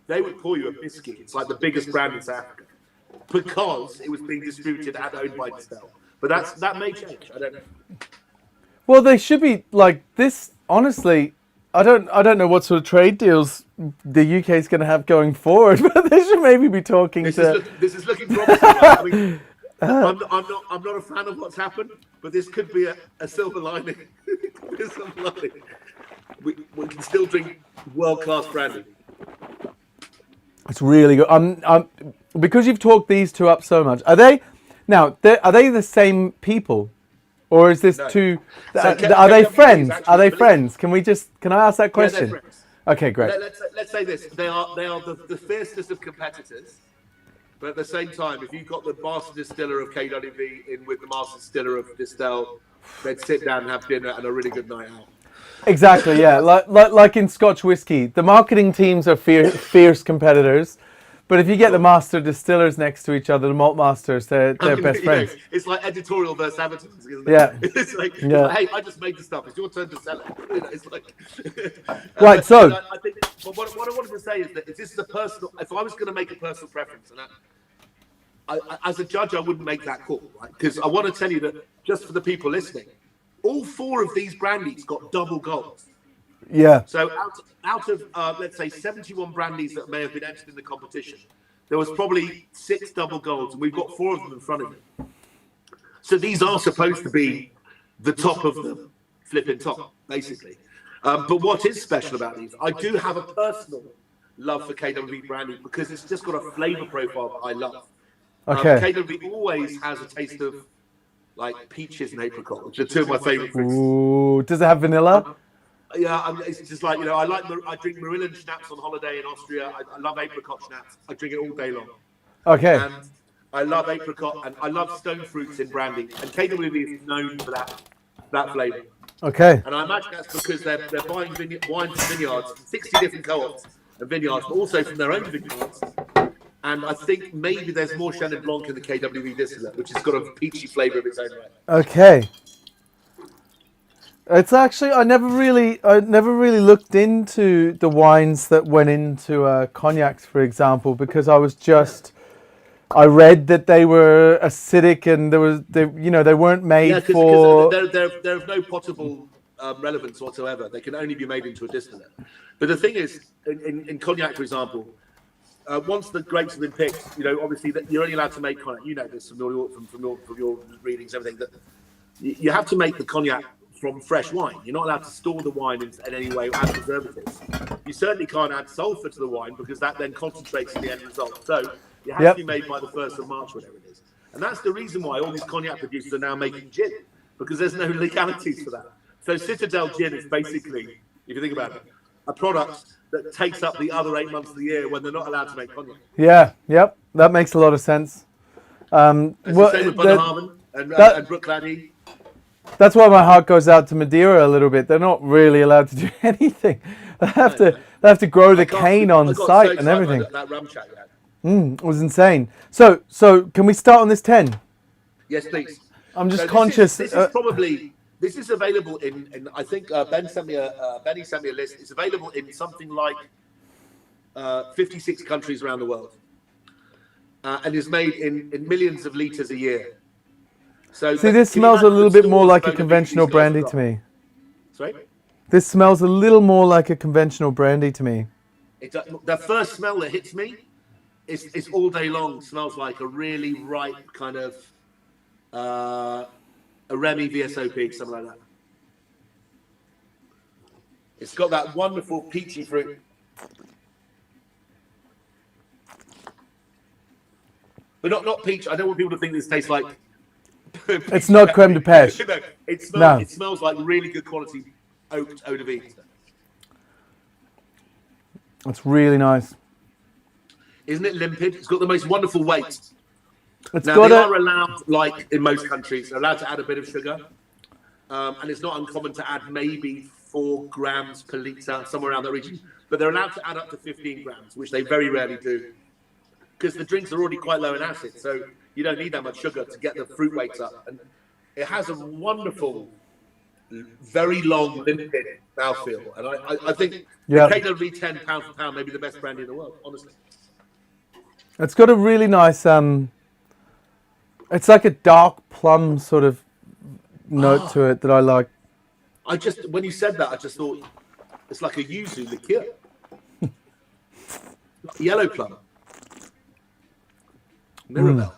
they would pour you a Bisquet. It's like the biggest brand in South Africa because it was being distributed and owned by Distel. But that may change. I don't know. Well, they should be like this. Honestly, I don't know what sort of trade deals the UK is going to have going forward, but they should maybe be talking this to. This is looking promising. I mean, I'm not a fan of what's happened, but this could be a silver lining. We can still drink world-class brandy. It's really good. Because you've talked these two up so much. Are they the same people, or is this two? Are they friends? Are they friends? Can I ask that question? Yeah, they're friends. Okay, great. Let's say this: they are the fiercest of competitors. But at the same time, if you've got the master distiller of KWV in with the master distiller of Distel, they'd sit down and have dinner and a really good night out. Exactly, yeah. Like in Scotch whiskey, the marketing teams are fierce competitors, but if you get the master distillers next to each other, the malt masters, they're best friends. It's like editorial versus advertising, isn't it? Yeah. It's like, hey, I just made the stuff. It's your turn to sell it. It's like. Right. So. I think. But what I wanted to say is that if this is a personal, if I was going to make a personal preference, and as a judge, I wouldn't make that call, right? Because I want to tell you that just for the people listening, all four of these brandies got double golds. Yeah. So out of let's say 71 brandies that may have been entered in the competition, there was probably 6 double golds, and we've got 4 of them in front of you. So these are supposed to be the top of the flipping top, basically. But what is special about these? I do have a personal love for KWV brandy because it's just got a flavour profile that I love. Okay. KWV always has a taste of like peaches and apricot, which are two of my favourite fruits. Ooh, does it have vanilla? Yeah, it's just like, I drink Marillen schnapps on holiday in Austria. I love apricot schnapps. I drink it all day long. Okay. And I love apricot and I love stone fruits in brandy. And KWV is known for that flavour. Okay. And I imagine that's because they're buying wines from vineyards, 60 different co-ops and vineyards, but also from their own vineyards. And I think maybe there's more Chenin Blanc in the KWV distillate, which has got a peachy flavour of its own right. Okay. It's actually I never really looked into the wines that went into cognacs, for example, because I read that they were acidic and they weren't made for. They're of no potable relevance whatsoever. They can only be made into a distillate. But the thing is, in cognac, for example, once the grapes have been picked, obviously that you're only allowed to make cognac. You know this from your readings, everything, that you have to make the cognac from fresh wine. You're not allowed to store the wine in any way, add preservatives. You certainly can't add sulfur to the wine because that then concentrates in the end result. So it has to be made by the 1st of March, whatever it is. And that's the reason why all these cognac producers are now making gin, because there's no legalities for that. So Citadel Gin is basically, if you think about it, a product that takes up the other 8 months of the year when they're not allowed to make cognac. Yeah, yep, that makes a lot of sense. It's the same with Bunnahabhain and Brooklandy. That's why my heart goes out to Madeira a little bit. They're not really allowed to do anything. They have to grow the cane on site and everything. That rum chat you had. It was insane. So can we start on this 10? Yes, please. I'm just conscious. This is available in I think Benny sent me a list. It's available in something like 56 countries around the world, and is made in millions of litres a year. So see, this smells a little bit more like a conventional brandy to me. Sorry? This smells a little more like a conventional brandy to me. The first smell that hits me is all day long. Smells like a really ripe kind of a Remy VSOP, something like that. It's got that wonderful peachy fruit. But not peach. I don't want people to think this tastes like It's not creme de pêche. No, No. it smells like really good quality oaked eau de vie. It's really nice. Isn't it limpid? It's got the most wonderful weight. It's Now, got they a. are allowed, like in most countries, they're allowed to add a bit of sugar. And it's not uncommon to add maybe 4 grams per litre, somewhere around that region. But they're allowed to add up to 15 grams, which they very rarely do. Because the drinks are already quite low in acid, so you don't need that much sugar to get the fruit weights up. And it has a wonderful, very long, limpid mouthfeel. And I think Yeah. the Cato V 10 pound for pound may be the best brandy in the world, honestly. It's got a really nice. It's like a dark plum sort of note to it that I like. When you said that, I just thought it's like a yuzu liqueur. Yellow plum. Mirabelle.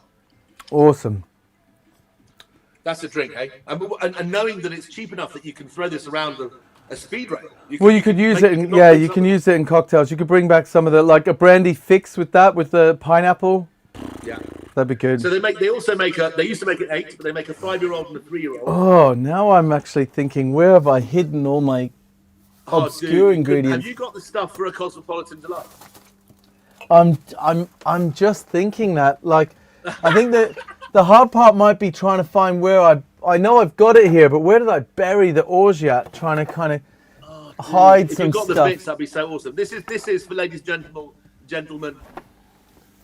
Awesome. That's a drink, eh? And knowing that it's cheap enough that you can throw this around a speed rail. Well, you could use it in, yeah, you can use it in cocktails. You could bring back some of the, like a brandy fix with that, with the pineapple. Yeah. That'd be good. So they used to make it 8, but they make a 5-year-old and a 3-year-old. Oh, now I'm actually thinking, where have I hidden all my obscure ingredients? Have you got the stuff for a Cosmopolitan Delight? I'm just thinking that, like, I think that the hard part might be trying to find where I know I've got it here, but where did I bury the orgeat? Trying to kind of hide If some you've got stuff. the bits, that'd be so awesome. This is for ladies and gentlemen.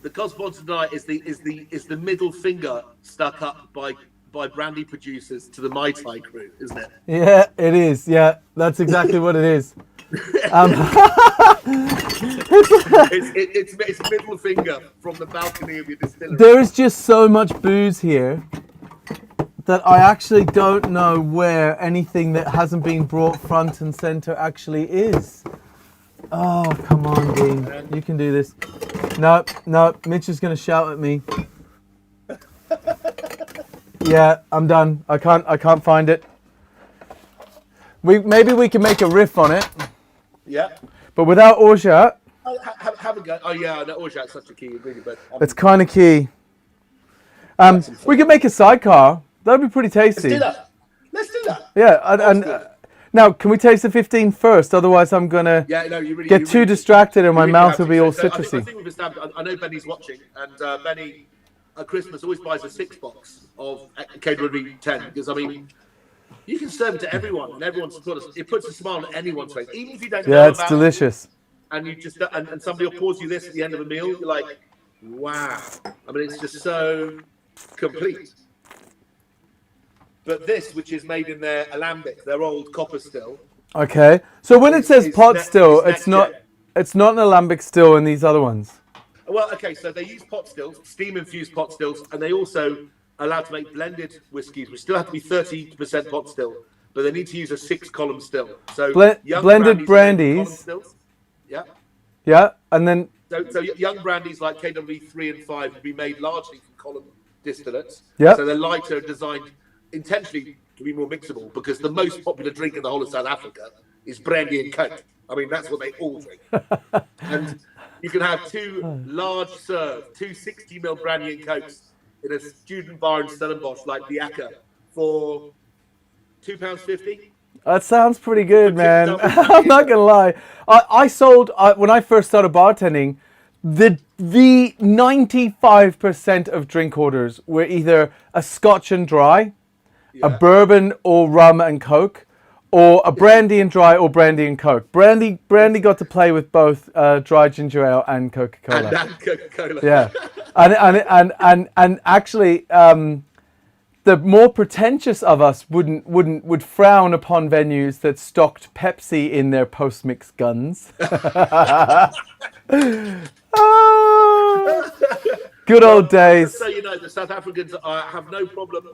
The Cosmopolitan Delight is the middle finger stuck up by brandy producers to the Mai Tai crew, isn't it? Yeah, it is. Yeah, that's exactly what it is. It's middle finger from the balcony of your distillery. There is just so much booze here that I actually don't know where anything that hasn't been brought front and center actually is. Oh, come on, Dean. You can do this. No, Mitch is going to shout at me. Yeah, I'm done. I can't find it. Maybe we can make a riff on it. Yeah. But without orgeat, Have a go. Oh yeah, the orgeat's such a key ingredient, but it's kind of key. We could make a sidecar. That'd be pretty tasty. Let's do that. Yeah, and now can we taste the 15 first? Otherwise, I'm gonna get too distracted and my mouth will be all citrusy. I think we've established. I know Benny's watching, and Benny at Christmas always buys a 6-box of Cato 10 because I mean. You can serve it to everyone, and everyone's it puts a smile on anyone's face, even if you don't know Yeah, it's about delicious. it. And you just and somebody will pause you this at the end of a meal. You're like, wow. I mean, it's just so complete. But this, which is made in their alembic, their old copper still. Okay, so when it says pot still, it's it's not an alembic still in these other ones. Well, okay, so they use pot stills, steam-infused pot stills, and they also allowed to make blended whiskies, which still have to be 30% pot still, but they need to use a 6-column still. So blended brandies. Yeah. Yeah, and then so young brandies like KW 3 and 5 would be made largely from column distillates. Yeah. So they're lighter, designed intentionally to be more mixable, because the most popular drink in the whole of South Africa is brandy and coke. I mean, that's what they all drink. And you can have 2 large serve, 2 60ml brandy and cokes in a student bar in Stellenbosch like the Acker for £2.50. that sounds pretty good, man. I'm not gonna lie. I sold when I first started bartending. The 95% of drink orders were either a Scotch and dry, a bourbon or rum and coke, or a brandy and dry or brandy and coke. Brandy got to play with both dry ginger ale and Coca-Cola. And Coca-Cola. Yeah, and actually, the more pretentious of us would frown upon venues that stocked Pepsi in their post-mix guns. Good old days. So you know, the South Africans have no problem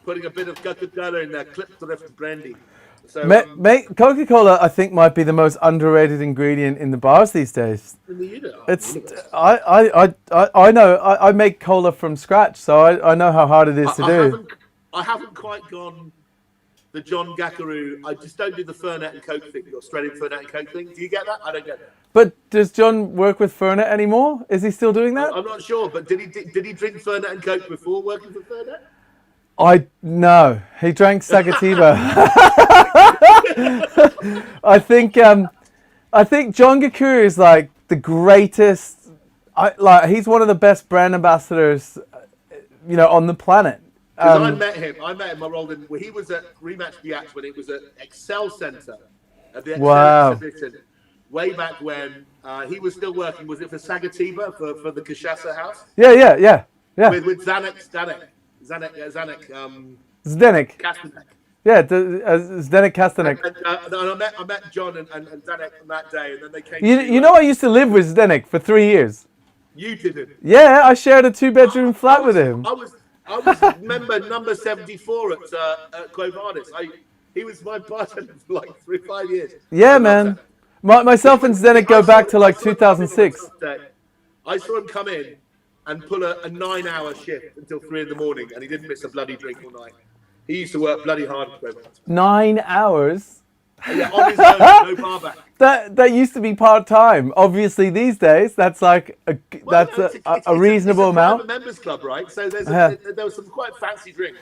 putting a bit of Coca-Cola in their clip to left brandy. So, Coca-Cola, I think, might be the most underrated ingredient in the bars these days. It's I know I make cola from scratch, so I know how hard it is to do. I haven't quite gone the John Gackaroo. I just don't do the Fernet and Coke thing, the Australian Fernet and Coke thing. Do you get that? I don't get it. But does John work with Fernet anymore? Is he still doing that? I'm not sure, but did he drink Fernet and Coke before working for Fernet? No, he drank Sagatiba. I think John Gakuru is like the greatest. He's one of the best brand ambassadors, on the planet. Because I met him. I rolled in. He was at Rematch Biatch when it was at Excel Centre at the Excel exhibition way back when. He was still working. Was it for Sagatiba for the Cachaça House? Yeah. With Zdenek. Zdenek. Kastanek. Yeah, Zdenek Kastanek. And I met John and Zdenek on that day, and then they came. I used to live with Zdenek for 3 years. You didn't. Yeah, I shared a 2-bedroom flat with him. I was member number 74 at Quo Vadis. He was my bartender for like 5 years. Yeah, man. Myself and Zdenek go back to like 2006. I saw him come in and pull a 9-hour shift until 3 in the morning, and he didn't miss a bloody drink all night. He used to work bloody hard at Quo Vadis. 9 hours? Yeah, on his own, no bar back. That used to be part-time. Obviously, these days, that's like a reasonable amount. It's a members club, right? So there were some quite fancy drinks.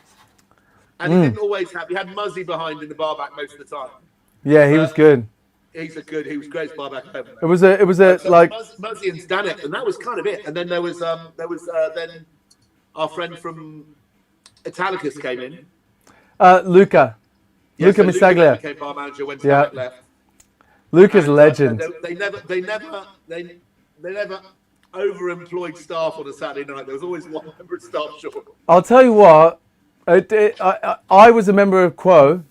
And he didn't always have... He had Muzzy behind in the bar back most of the time. Yeah, he was good. He was great bar back home. It was a like... Muzzy and Zdenek, and that was kind of it. And then there was then our friend from Italicus came in. Luca. Yes, Luca Misaglia. Became bar manager when Zdenek left. Luca's legend. They never overemployed staff on a Saturday night. There was always one member of staff short. I'll tell you what. I was a member of Quo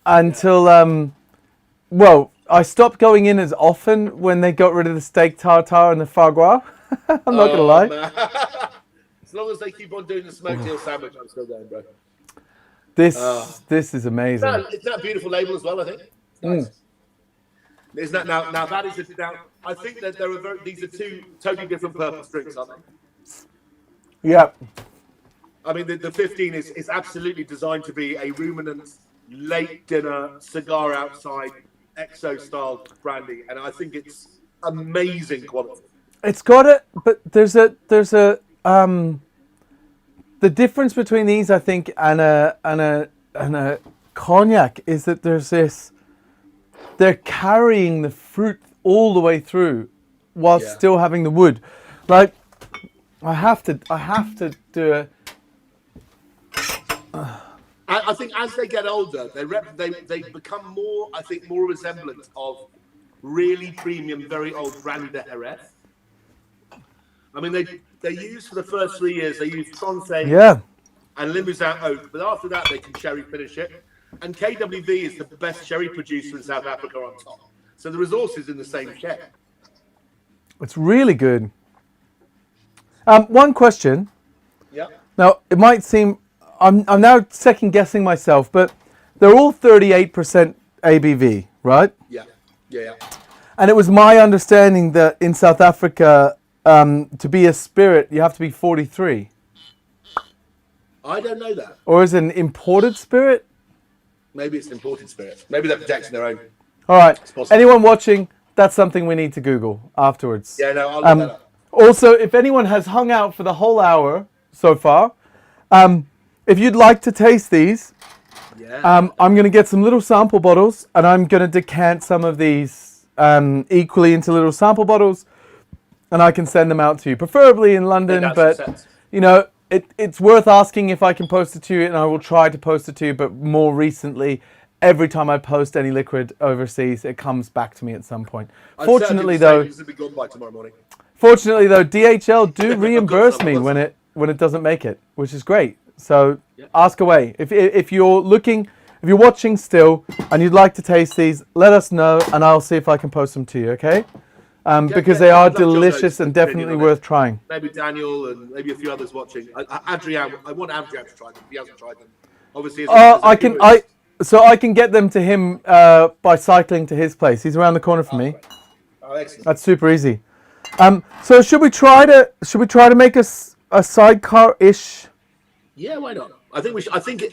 until I stopped going in as often when they got rid of the steak tartare and the foie gras. I'm not gonna lie. Man. As long as they keep on doing the smoked eel sandwich, I'm still going, bro. This is amazing. It's that beautiful label as well, I think. It's nice. Isn't that now? That is I think that these are two totally different purpose drinks, aren't they? Yeah. I mean, the 15 is absolutely designed to be a ruminant late dinner cigar outside exo style brandy, and I think it's amazing quality. It's got it, but there's a the difference between these, I think, and a cognac is that there's this. They're carrying the fruit all the way through, while still having the wood. Like, I have to do it. I think as they get older, they become more resemblant of really premium, very old brandy de Jerez. I mean, they use for the first 3 years, they use Tronce and Limousin oak, but after that they can cherry finish it. And KWV is the best sherry producer in South Africa on top. So the resource is in the same shed. It's really good. One question. Yeah. Now, it might seem, I'm now second guessing myself, but they're all 38% ABV, right? Yeah. And it was my understanding that in South Africa, to be a spirit, you have to be 43. I don't know that. Or is it an imported spirit? Maybe it's an imported spirit. Maybe they're protecting their own. All right. Anyone watching, that's something we need to Google afterwards. Yeah, no, I'll look that up. Also, if anyone has hung out for the whole hour so far, if you'd like to taste these, I'm going to get some little sample bottles, and I'm going to decant some of these equally into little sample bottles, and I can send them out to you, preferably in London, but, it's worth asking if I can post it to you, and I will try to post it to you, but more recently, every time I post any liquid overseas, it comes back to me at some point. Fortunately, though, be gone by tomorrow morning. DHL do reimburse me when it doesn't make it, which is great. So ask away. If you're watching still and you'd like to taste these, let us know, and I'll see if I can post them to you, okay? Because they are delicious and definitely worth trying. Maybe Daniel and maybe a few others watching. Adrian, I want Adrian to try them. He hasn't tried them. Obviously, I can get them to him by cycling to his place. He's around the corner from me. Oh, excellent. That's super easy. So should we try to make a sidecar-ish? Yeah, why not? I think we should. I think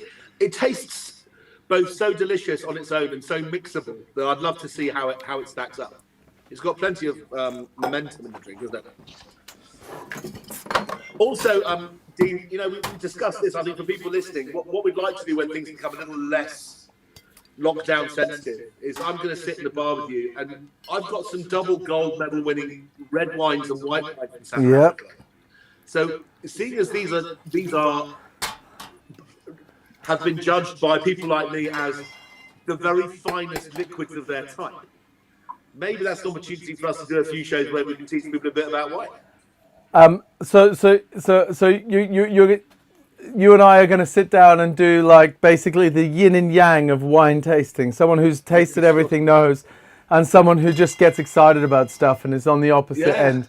it tastes both so delicious on its own and so mixable that I'd love to see how it stacks up. It's got plenty of momentum in the drink, isn't it? Also, Dean, you know, we discussed this. I think for people listening, what we'd like to do when things become a little less lockdown sensitive is I'm going to sit in the bar with you, and I've got some double gold medal winning red wines and white wines from South Africa. So, seeing as these have been judged by people like me as the very finest liquids of their type, maybe that's an opportunity for us to do a few shows where we can teach people a bit about wine. So you and I are going to sit down and do like basically the yin and yang of wine tasting. Someone who's tasted everything knows, and someone who just gets excited about stuff and is on the opposite end.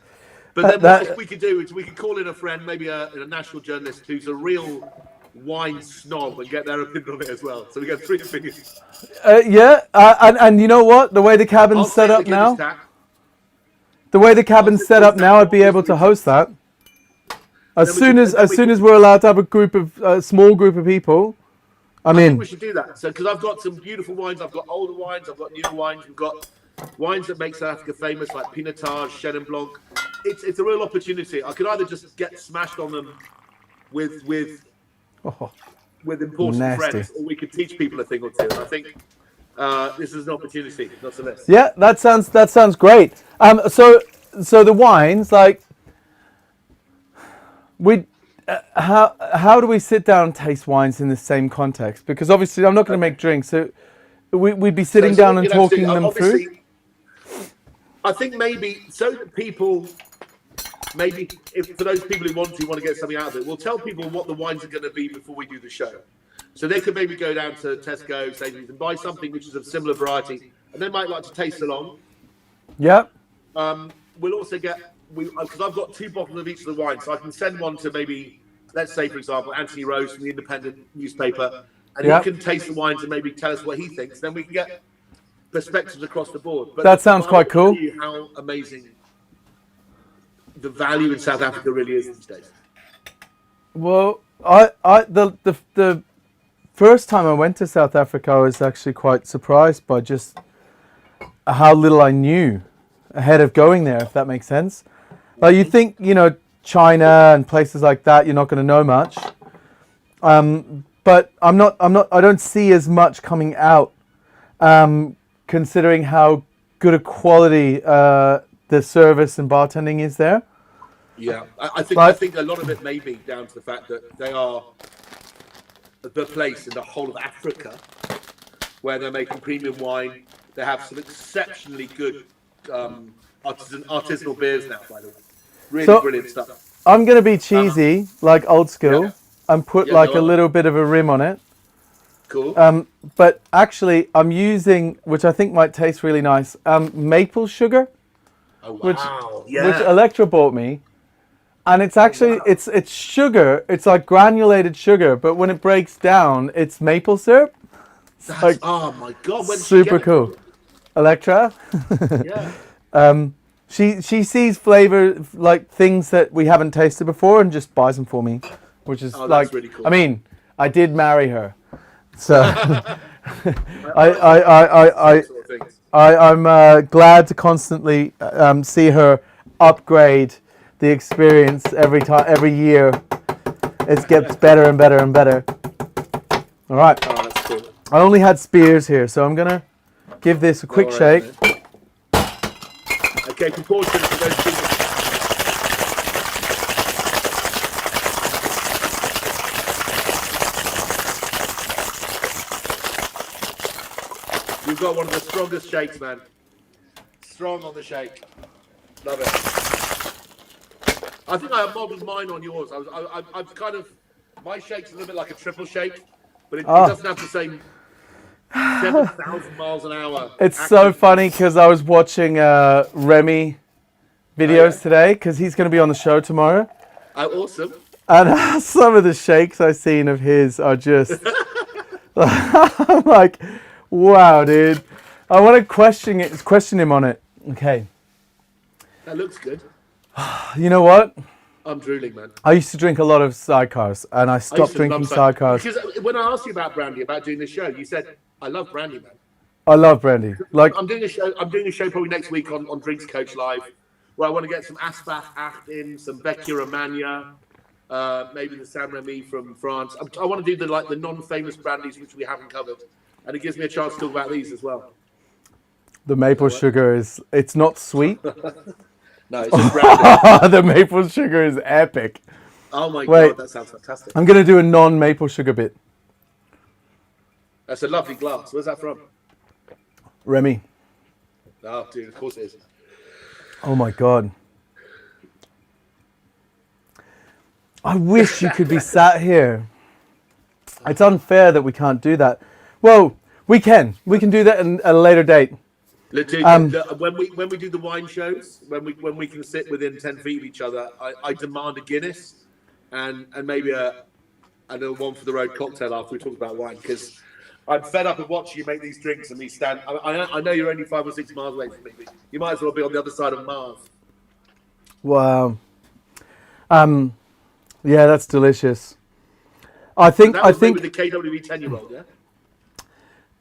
But then what we could do is we could call in a friend, maybe a national journalist who's a real wine snob, and get their opinion on it as well. So we get 3 opinions. And you know what? The way the cabin's set up now, I'd be able to host that. As soon as we're allowed to have a small group of people, I think we should do that. So, because I've got some beautiful wines, I've got older wines, I've got newer wines, we've got wines that make South Africa famous, like Pinotage, Chenin Blanc. It's a real opportunity. I could either just get smashed on them with important friends, or we could teach people a thing or two. And I think this is an opportunity, not to miss. Yeah, that sounds great. So the wines, like, how do we sit down and taste wines in the same context? Because obviously I'm not going to make drinks, so we'd be sitting down and talking them through. I think maybe so that people, maybe if for those people who want to get something out of it, we'll tell people what the wines are going to be before we do the show. So they could maybe go down to Tesco, Sainsbury's, and buy something which is of similar variety, and they might like to taste along. Yep. We'll also get, because I've got 2 bottles of each of the wines, so I can send one to maybe, let's say, for example, Anthony Rose from the Independent newspaper, and he can taste the wines and maybe tell us what he thinks. Then we can get perspectives across the board. But that sounds quite cool. How amazing the value in South Africa really is these days. Well, the first time I went to South Africa, I was actually quite surprised by just how little I knew ahead of going there, if that makes sense. Like, you think, China and places like that, you're not going to know much. But I don't see as much coming out, considering how good a quality the service and bartending is there. Yeah, I think a lot of it may be down to the fact that they are the place in the whole of Africa where they're making premium wine. They have some exceptionally good artisanal beers now, by the way. Really brilliant stuff. I'm going to be cheesy, like old school, and put a little bit of a rim on it. Cool. But actually, I'm using, which I think might taste really nice, maple sugar. Oh, wow. Which Electra bought me. And it's actually, it's sugar. It's like granulated sugar, but when it breaks down, it's maple syrup. That's, oh my God. Super cool. Electra. Yeah. She sees flavor, like things that we haven't tasted before, and just buys them for me, which is that's really cool. I mean, I did marry her, so I'm glad to constantly see her upgrade the experience every year. It gets better and better and better. All right. Oh, that's cool. I only had spears here, so I'm gonna give this a quick shake. Man. Okay, proportions for those people. You've got one of the strongest shakes, man. Strong on the shake. Love it. I think I modeled mine on yours. I've kind of, my shake's a little bit like a triple shake, but it doesn't have the same 7,000 miles an hour. It's so funny because I was watching Remy videos today because he's going to be on the show tomorrow. Oh, awesome. And some of the shakes I've seen of his are just, I'm like, wow, dude. I want to question him on it. Okay. That looks good. You know what? I'm drooling, man. I used to drink a lot of sidecars, and I stopped drinking sidecars. Because when I asked you about Brandy, about doing this show, you said, I love Brandy, man. I love Brandy. Like, I'm doing a show probably next week on Drinks Coach Live, where I want to get some Asbach 8 in, some Vecchia Romagna, maybe the Saint Remy from France. I want to do the non-famous brandies which we haven't covered, and it gives me a chance to talk about these as well. The maple sugar it's not sweet. No, it's just brandy. The maple sugar is epic. Oh my Wait. God, that sounds fantastic. I'm going to do a non-maple sugar bit. That's a lovely glass. Where's that from? Remy. Oh, dude, of course it is. Oh my God. I wish you could be sat here. It's unfair that we can't do that. Well, we can. We can do that at a later date. Look, dude, when we do the wine shows, when we can sit within 10 feet of each other, I demand a Guinness and maybe a little one for the road cocktail after we talk about wine, because I'm fed up of watching you make these drinks and me stand. I know you're only 5 or 6 miles away from me. But you might as well be on the other side of Mars. Wow. Yeah, that's delicious. I think With the KWV 10-year-old, yeah.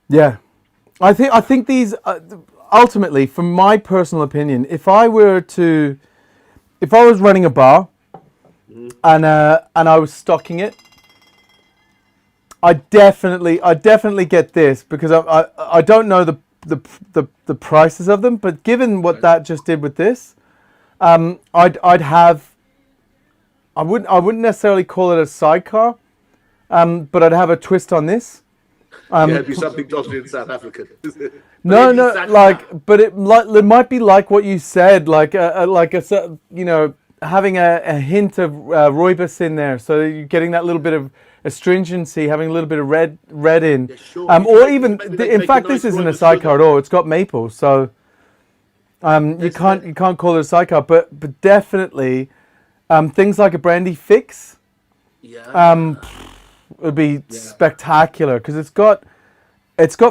Yeah, I think these ultimately, from my personal opinion, if I was running a bar and I was stocking it, I definitely get this, because I don't know the prices of them, but given what that just did with this, I wouldn't necessarily call it a sidecar, but I'd have a twist on this. It'd be something dodgy in South Africa. No, but it might be like what you said, having a hint of rooibos in there, so you're getting that little bit of astringency, having a little bit of red in, Yeah, sure. or even in fact, this isn't a sidecar at all. It's got maple, so you can't call it a sidecar, but definitely things like a brandy fix. Yeah. Would be spectacular, because it's got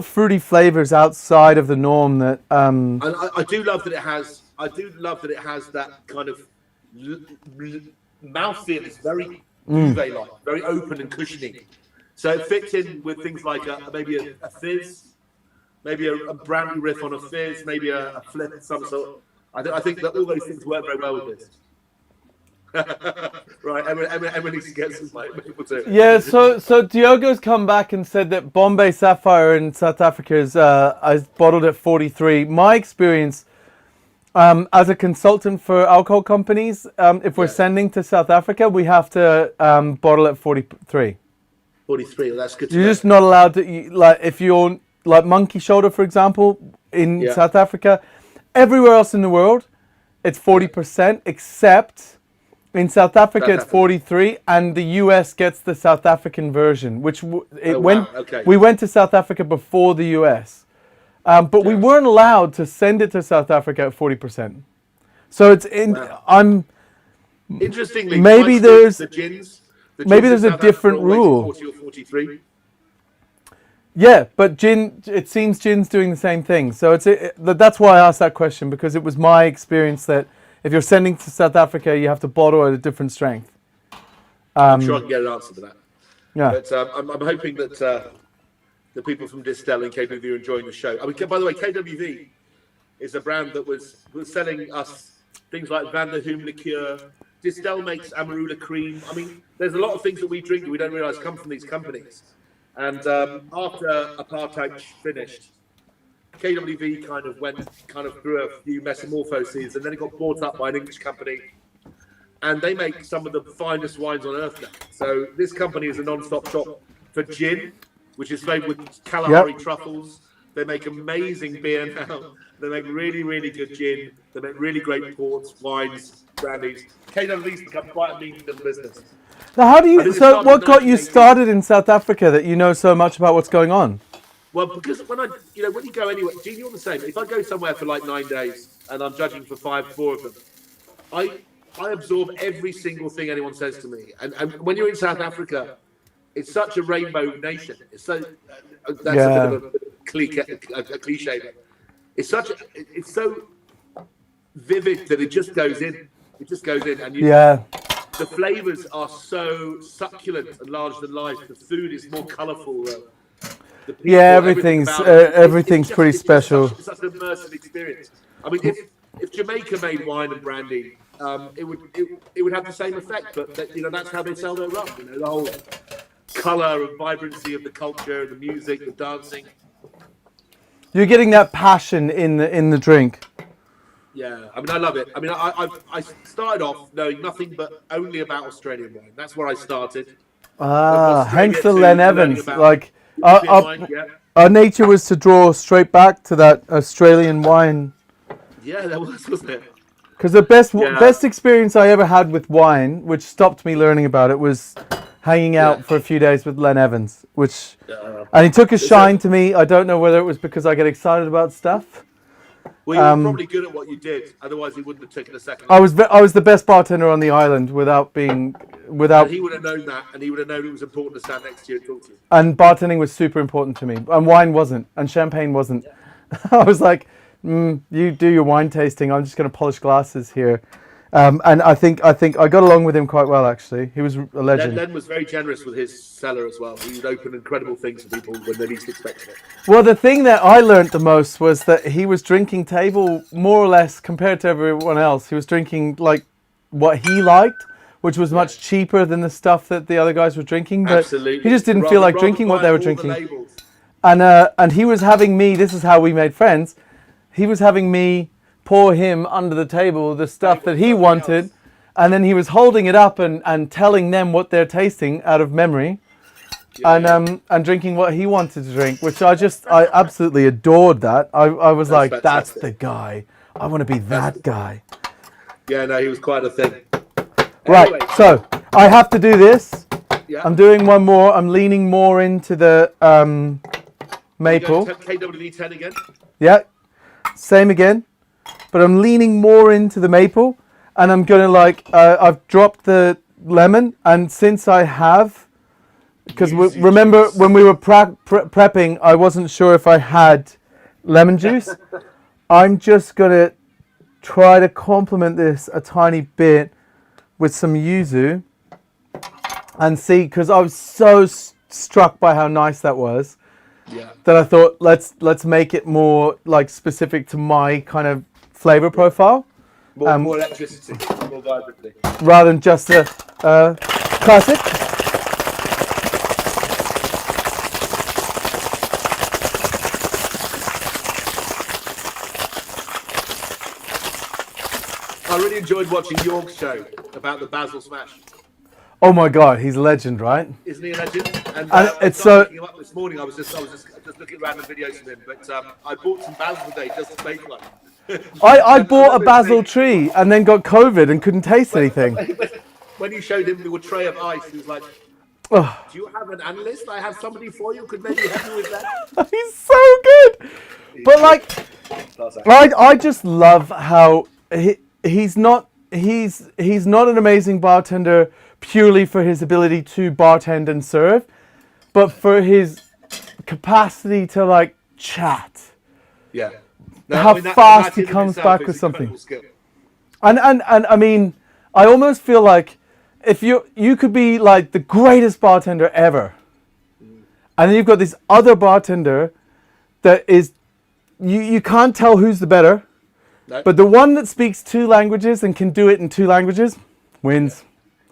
fruity flavors outside of the norm that And I do love that it has. That kind of mouthfeel. It's very duvet-like, very open and cushiony. So it fits in with things like maybe a fizz, maybe a brandy riff on a fizz, maybe a flip of some sort. I think that all those things work very well with this. Right, Emma needs to get some maple too. Yeah, so Diogo's come back and said that Bombay Sapphire in South Africa is bottled at 43. My experience as a consultant for alcohol companies, if we're sending to South Africa, we have to bottle at 43. 43, well, that's good to You're know. just not allowed to, if you're like Monkey Shoulder, for example, in South Africa. Everywhere else in the world, it's 40%, except in South Africa, it's 43, and the US gets the South African version, which we went to South Africa before the US, but we weren't allowed to send it to South Africa at 40%. So it's Interestingly, maybe there's the gins a different rule. 40 or 43. Yeah, but it seems gin's doing the same thing. So that's why I asked that question, because it was my experience that if you're sending to South Africa, you have to bottle at a different strength. I'm sure I can get an answer to that. Yeah. But I'm hoping that the people from Distel and KWV are enjoying the show. I mean, by the way, KWV is a brand that was selling us things like Van der Hoom liqueur. Distel makes Amarula cream. I mean, there's a lot of things that we drink that we don't realise come from these companies. And after Apartheid finished, KWV kind of went through a few metamorphoses, and then it got bought up by an English company, and they make some of the finest wines on earth now. So this company is a non-stop shop for gin, which is made with Kalahari truffles. They make amazing beer now. They make really, really good gin. They make really great ports, wines, brandies. KWV's become quite a meaningful business. Now, what got you started in South Africa that you know so much about what's going on? Well, because when you go anywhere, Gene, you're the same. If I go somewhere for like 9 days and I'm judging for 4 of them, I absorb every single thing anyone says to me. And when you're in South Africa, it's such a rainbow nation. It's so that's a bit of a cliche. It's so vivid that it just goes in. It just goes in, and the flavors are so succulent and larger than life. The food is more colourful. Everything's pretty special. It's such an immersive experience. I mean, if Jamaica made wine and brandy it would have the same effect. But that's how they sell their rum. The whole colour and vibrancy of the culture, the music, the dancing. You're getting that passion in the drink. Yeah, I mean, I love it. I mean, I started off knowing nothing but only about Australian wine. That's where I started. Hence the Len Evans. Like, Wine, yeah. our nature was to draw straight back to that Australian wine. Yeah, there was, wasn't it? Because the best experience I ever had with wine, which stopped me learning about it, was hanging out for a few days with Len Evans, and he took a shine to me. I don't know whether it was because I get excited about stuff. Well, you were probably good at what you did. Otherwise, he wouldn't have taken a second. I was the best bartender on the island without. And he would have known that, and he would have known it was important to stand next to you and talk to you. And bartending was super important to me, and wine wasn't, and champagne wasn't. Yeah. I was like, you do your wine tasting. I'm just going to polish glasses here. And I think I got along with him quite well, actually. He was a legend. Len was very generous with his cellar as well. He would open incredible things for people when they least expected it. Well, the thing that I learned the most was that he was drinking table, more or less, compared to everyone else. He was drinking, like, what he liked, which was much cheaper than the stuff that the other guys were drinking. But Absolutely. he just didn't feel like drinking what they were drinking. And he was having me, this is how we made friends, he was having me pour him under the table the stuff that he wanted, and then he was holding it up and telling them what they're tasting out of memory, and drinking what he wanted to drink, which I absolutely adored that. I was like, fantastic. That's the guy. I want to be that guy. Yeah, no, he was quite a thing. Right, anyway, so I have to do this. Yeah. I'm doing one more. I'm leaning more into the maple. KWD 10 again? Yeah, same again. But I'm leaning more into the maple, and I'm going to I've dropped the lemon, and since I have, because remember when we were prepping, I wasn't sure if I had lemon juice. I'm just going to try to complement this a tiny bit with some yuzu, and see, because I was so struck by how nice that was, that I thought, let's make it more like specific to my kind of flavor profile. More electricity, more vibrancy. Rather than just a classic. I really enjoyed watching York's show about the Basil Smash. Oh my God, he's a legend, right? Isn't he a legend? And it's so. Looking him up this morning, I was just looking at random videos of him, but I bought some basil today just to make one. I bought a basil tree and then got COVID and couldn't taste anything. When you showed him the tray of ice, he was like, do you have an analyst? I have somebody for you. Could maybe help you with that? He's so good. But I just love how he's not an amazing bartender purely for his ability to bartend and serve, but for his capacity to chat. Yeah. No, how fast he comes back with something. And I mean, I almost feel like if you could be like the greatest bartender ever, and then you've got this other bartender that is, you can't tell who's the better, but the one that speaks 2 languages and can do it in 2 languages wins.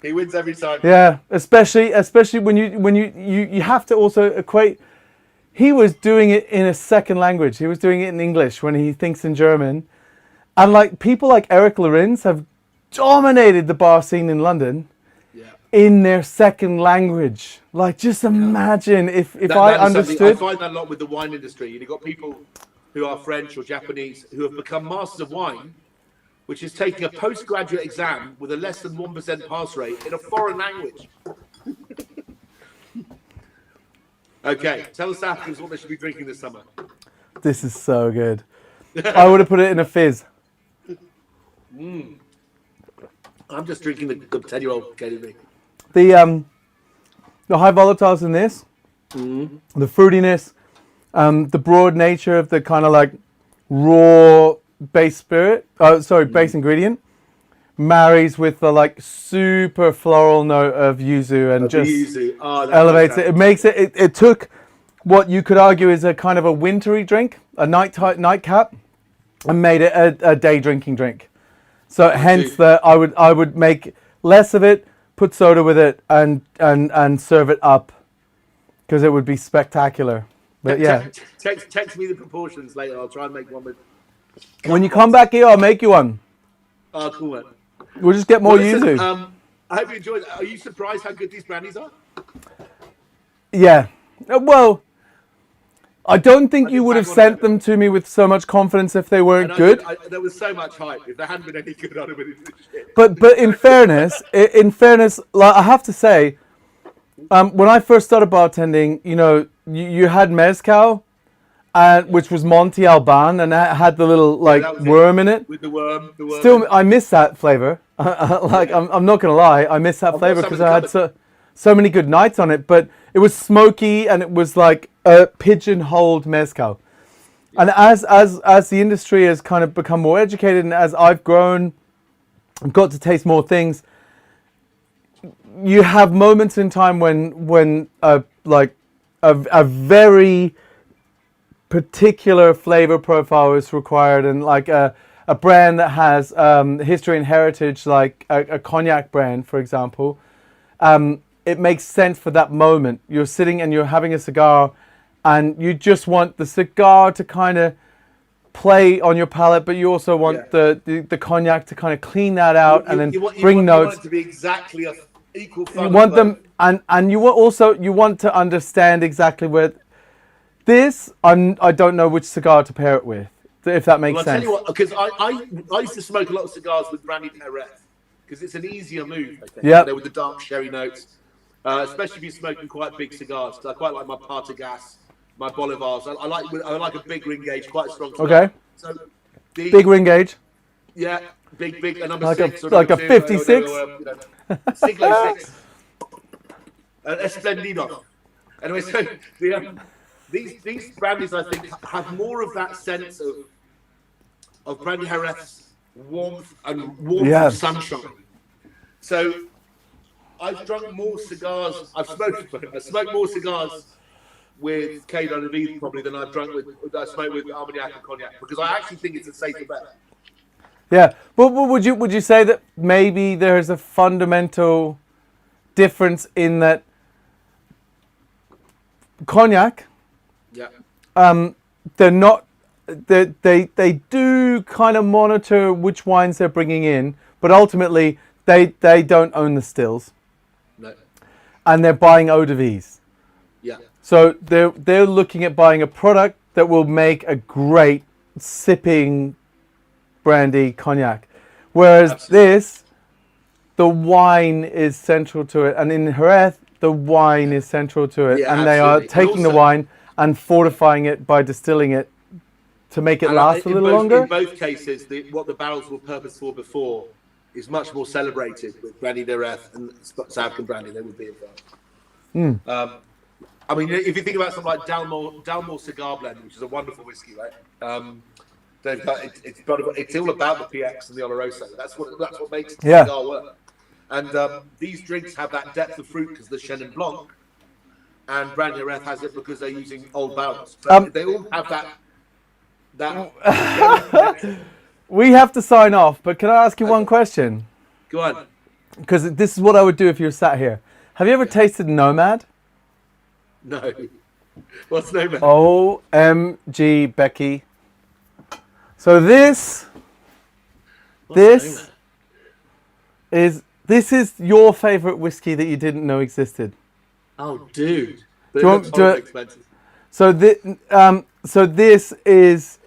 He wins every time. Yeah, especially when you have to also equate. He was doing it in a second language. He was doing it in English when he thinks in German. And people like Eric Lorenz have dominated the bar scene in London in their second language. Just imagine if I understood. I find that a lot with the wine industry. You've got people who are French or Japanese who have become masters of wine, which is taking a postgraduate exam with a less than 1% pass rate in a foreign language. Okay, tell the South Africans what they should be drinking this summer. This is so good. I would have put it in a fizz. I'm just drinking the 10-year-old KDB. The high volatiles in this, the fruitiness, the broad nature of the kind of raw base spirit, base ingredient, marries with the super floral note of yuzu and just elevates it. It makes it, it took what you could argue is a kind of a wintry drink, a nightcap, and made it a day drinking drink. So hence I would make less of it, put soda with it, and serve it up, because it would be spectacular. But yeah, text me the proportions later. I'll try and make one with. when you come back here, I'll make you one. Oh, cool, man. We'll just get more yuzu. I hope you enjoyed it. Are you surprised how good these brandies are? Yeah. Well, I don't think you would have sent them to me with so much confidence if they weren't good. There was so much hype. If they hadn't been any good, I'd have been into shit. But in fairness, like, I have to say, when I first started bartending, you had mezcal, which was Monte Alban, and that had the little worm in it. With the worm. Still, I miss that flavor. I'm not gonna lie, I miss that flavor because I had so many good nights on it. But it was smoky, and it was like a pigeonholed mezcal. And as the industry has kind of become more educated, and as I've grown, I've got to taste more things. You have moments in time when a very particular flavor profile is required, and like a brand that has history and heritage, like a cognac brand, for example, it makes sense for that moment. You're sitting and you're having a cigar, and you just want the cigar to kind of play on your palate, but you also want the cognac to kind of clean that out and then bring notes. You want it to be exactly a equal. You want them, and you want to understand exactly where. This, I don't know which cigar to pair it with, if that makes sense. I'll tell you what, because I used to smoke a lot of cigars with Brandy Jerez, because it's an easier move, I think. Yeah. With the dark sherry notes, especially if you're smoking quite big cigars. I quite like my Partagas, my Bolivars. I like a big ring gauge, quite a strong cigar. Okay. So big ring gauge. Yeah, big, a number like 6. Like a 56? Siglo 6. Esplendido. Anyway, so these brandies, I think, have more of that sense of Brandy Jerez warmth of sunshine. So I've drunk more cigars. I've smoked more cigars with Cadon and Eve probably than I've smoked with Armagnac and Cognac, because I actually think it's a safer bet. Yeah, but would you say that maybe there's a fundamental difference in that cognac? Yeah. They're not. They do kind of monitor which wines they're bringing in, but ultimately they don't own the stills. No. And they're buying eau de vie. Yeah. So they're looking at buying a product that will make a great sipping brandy cognac, whereas this, the wine is central to it, and in Jerez the wine is central to it, and they are taking the wine and fortifying it by distilling it to make it last a little longer. In both cases, what the barrels were purposed for before is much more celebrated with Brandy Jerez and South and Brandy. They would be involved. I mean, if you think about something like Dalmore Cigar Blend, which is a wonderful whiskey, right? It's all about the PX and the Oloroso. That's what makes the cigar work. And these drinks have that depth of fruit because the Chenin Blanc, and Brandy Jerez has it because they're using old barrels. But they all have that. We have to sign off, but can I ask you one question? Go on. Because this is what I would do if you were sat here. Have you ever tasted Nomad? No. What's Nomad? OMG, Becky. So this is your favorite whiskey that you didn't know existed. Oh, dude. Expensive. So this is.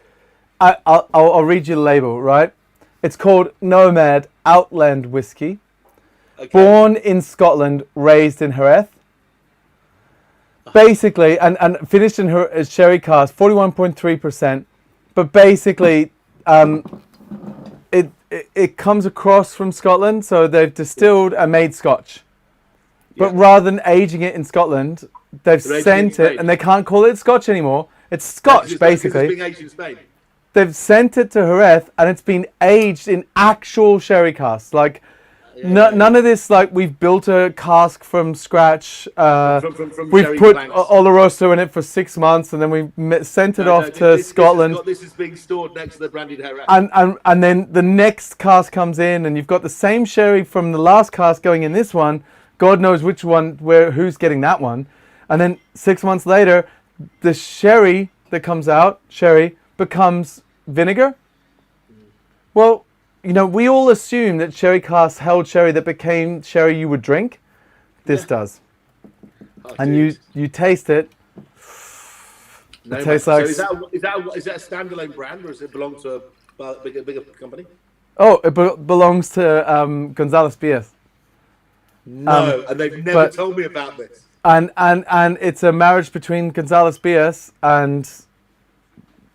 I'll read you the label, right? It's called Nomad Outland Whiskey. Okay. Born in Scotland, raised in Jerez. Basically, and finished in sherry cask, 41.3%. But basically, it comes across from Scotland, so they've distilled and made Scotch. But rather than aging it in Scotland, they've sent it, and they can't call it Scotch anymore. It's Scotch, basically. It's being aged in Spain. They've sent it to Jerez, and it's been aged in actual sherry casks, like None of this like we've built a cask from scratch. From We've cherry put planks. Oloroso in it for 6 months, and then we sent it off to Scotland. This is being stored next to the brandied Jerez. And then the next cask comes in, and you've got the same sherry from the last cask going in this one. God knows which one, who's getting that one. And then 6 months later, the sherry that comes out, becomes vinegar. Well, you know, we all assume that sherry casks held sherry that became sherry you would drink. This does. And you taste it. No, it tastes man. like... So is that a standalone brand, or does it belong to a bigger company? Oh, it belongs to González Bias. No, and they've never told me about this. And it's a marriage between González Bias and...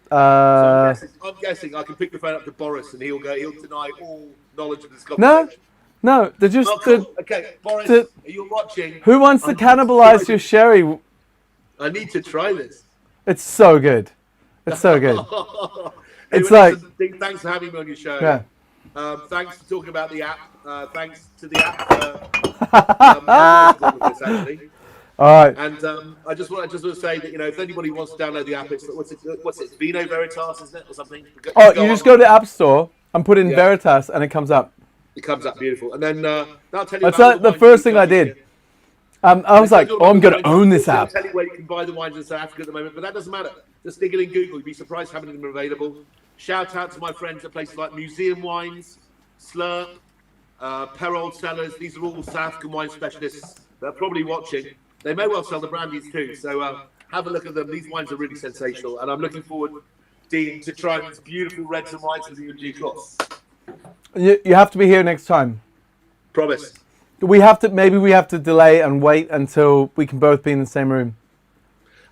So I'm guessing I can pick the phone up to Boris, and he'll deny all knowledge of this conversation. No, they're just... Oh, cool. Okay, Boris, are you watching? Who wants to cannibalize your sherry? I need to try this. It's so good. It's so good. It's Anyway, like... listen, thanks for having me on your show. Yeah. Thanks for talking about the app. Thanks to the app for all of this, actually. All right. And I just want to say that, you know, if anybody wants to download the app, it's what's it? Vino Veritas, isn't it, or something? Oh, you just go to the App Store and put in Veritas, and it comes up. It comes up beautiful, and then I'll tell you. That's about like the first thing I did. I was like, oh, I'm going to own this app. I'll tell you where you can buy the wines in South Africa at the moment, but that doesn't matter. Just stick it in Google. You'd be surprised how many of them are available. Shout out to my friends at places like Museum Wines, Slurp, Paarl Cellars. These are all South African wine specialists that are probably watching. They may well sell the brandies too, so have a look at them. These wines are really sensational, and I'm looking forward, Dean, to trying these beautiful reds and whites with you in due course. You have to be here next time. Promise. Maybe we have to delay and wait until we can both be in the same room.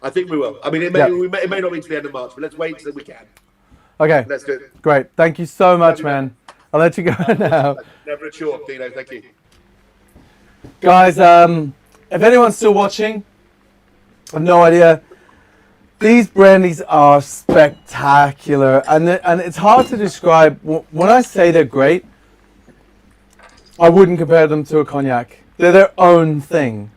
I think we will. I mean, it may not be to the end of March, but let's wait until we can. Okay. Let's do it. Great. Thank you so much, man. I'll let you go now. Never a chore, Dino. Thank you. Guys, if anyone's still watching, I've no idea. These brandies are spectacular, and it's hard to describe. When I say they're great, I wouldn't compare them to a cognac. They're their own thing.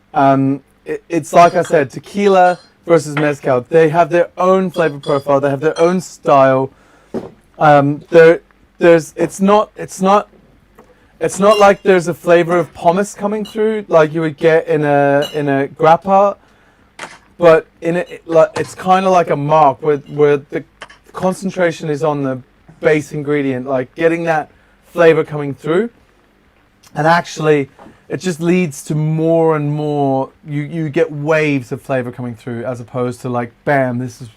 It's like I said, tequila versus mezcal. They have their own flavor profile. They have their own style. It's not like there's a flavor of pomace coming through like you would get in a grappa, but it's kind of like a mark where the concentration is on the base ingredient, like getting that flavor coming through, and actually it just leads to more and more. You get waves of flavor coming through as opposed to like bam, this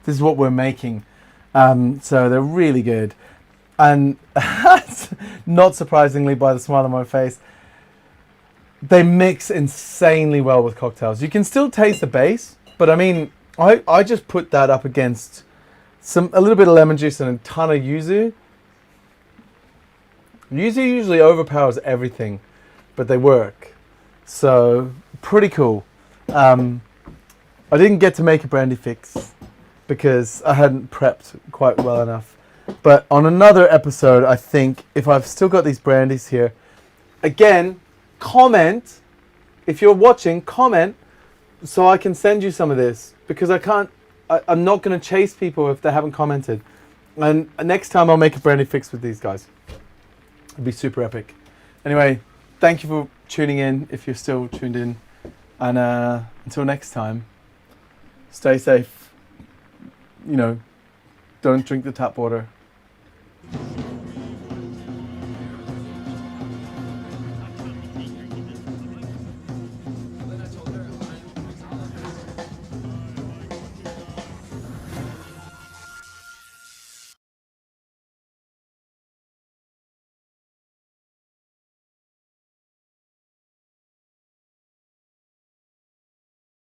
is what we're making. So they're really good. And not surprisingly, by the smile on my face, they mix insanely well with cocktails. You can still taste the base, but I mean, I just put that up against a little bit of lemon juice and a ton of yuzu. Yuzu usually overpowers everything, but they work. So pretty cool. I didn't get to make a brandy fix because I hadn't prepped quite well enough. But on another episode, I think, if I've still got these brandies here, again, comment. If you're watching, comment so I can send you some of this, because I'm not going to chase people if they haven't commented. And next time I'll make a brandy fix with these guys. It'd be super epic. Anyway, thank you for tuning in, if you're still tuned in. And until next time, stay safe. You know, don't drink the tap water.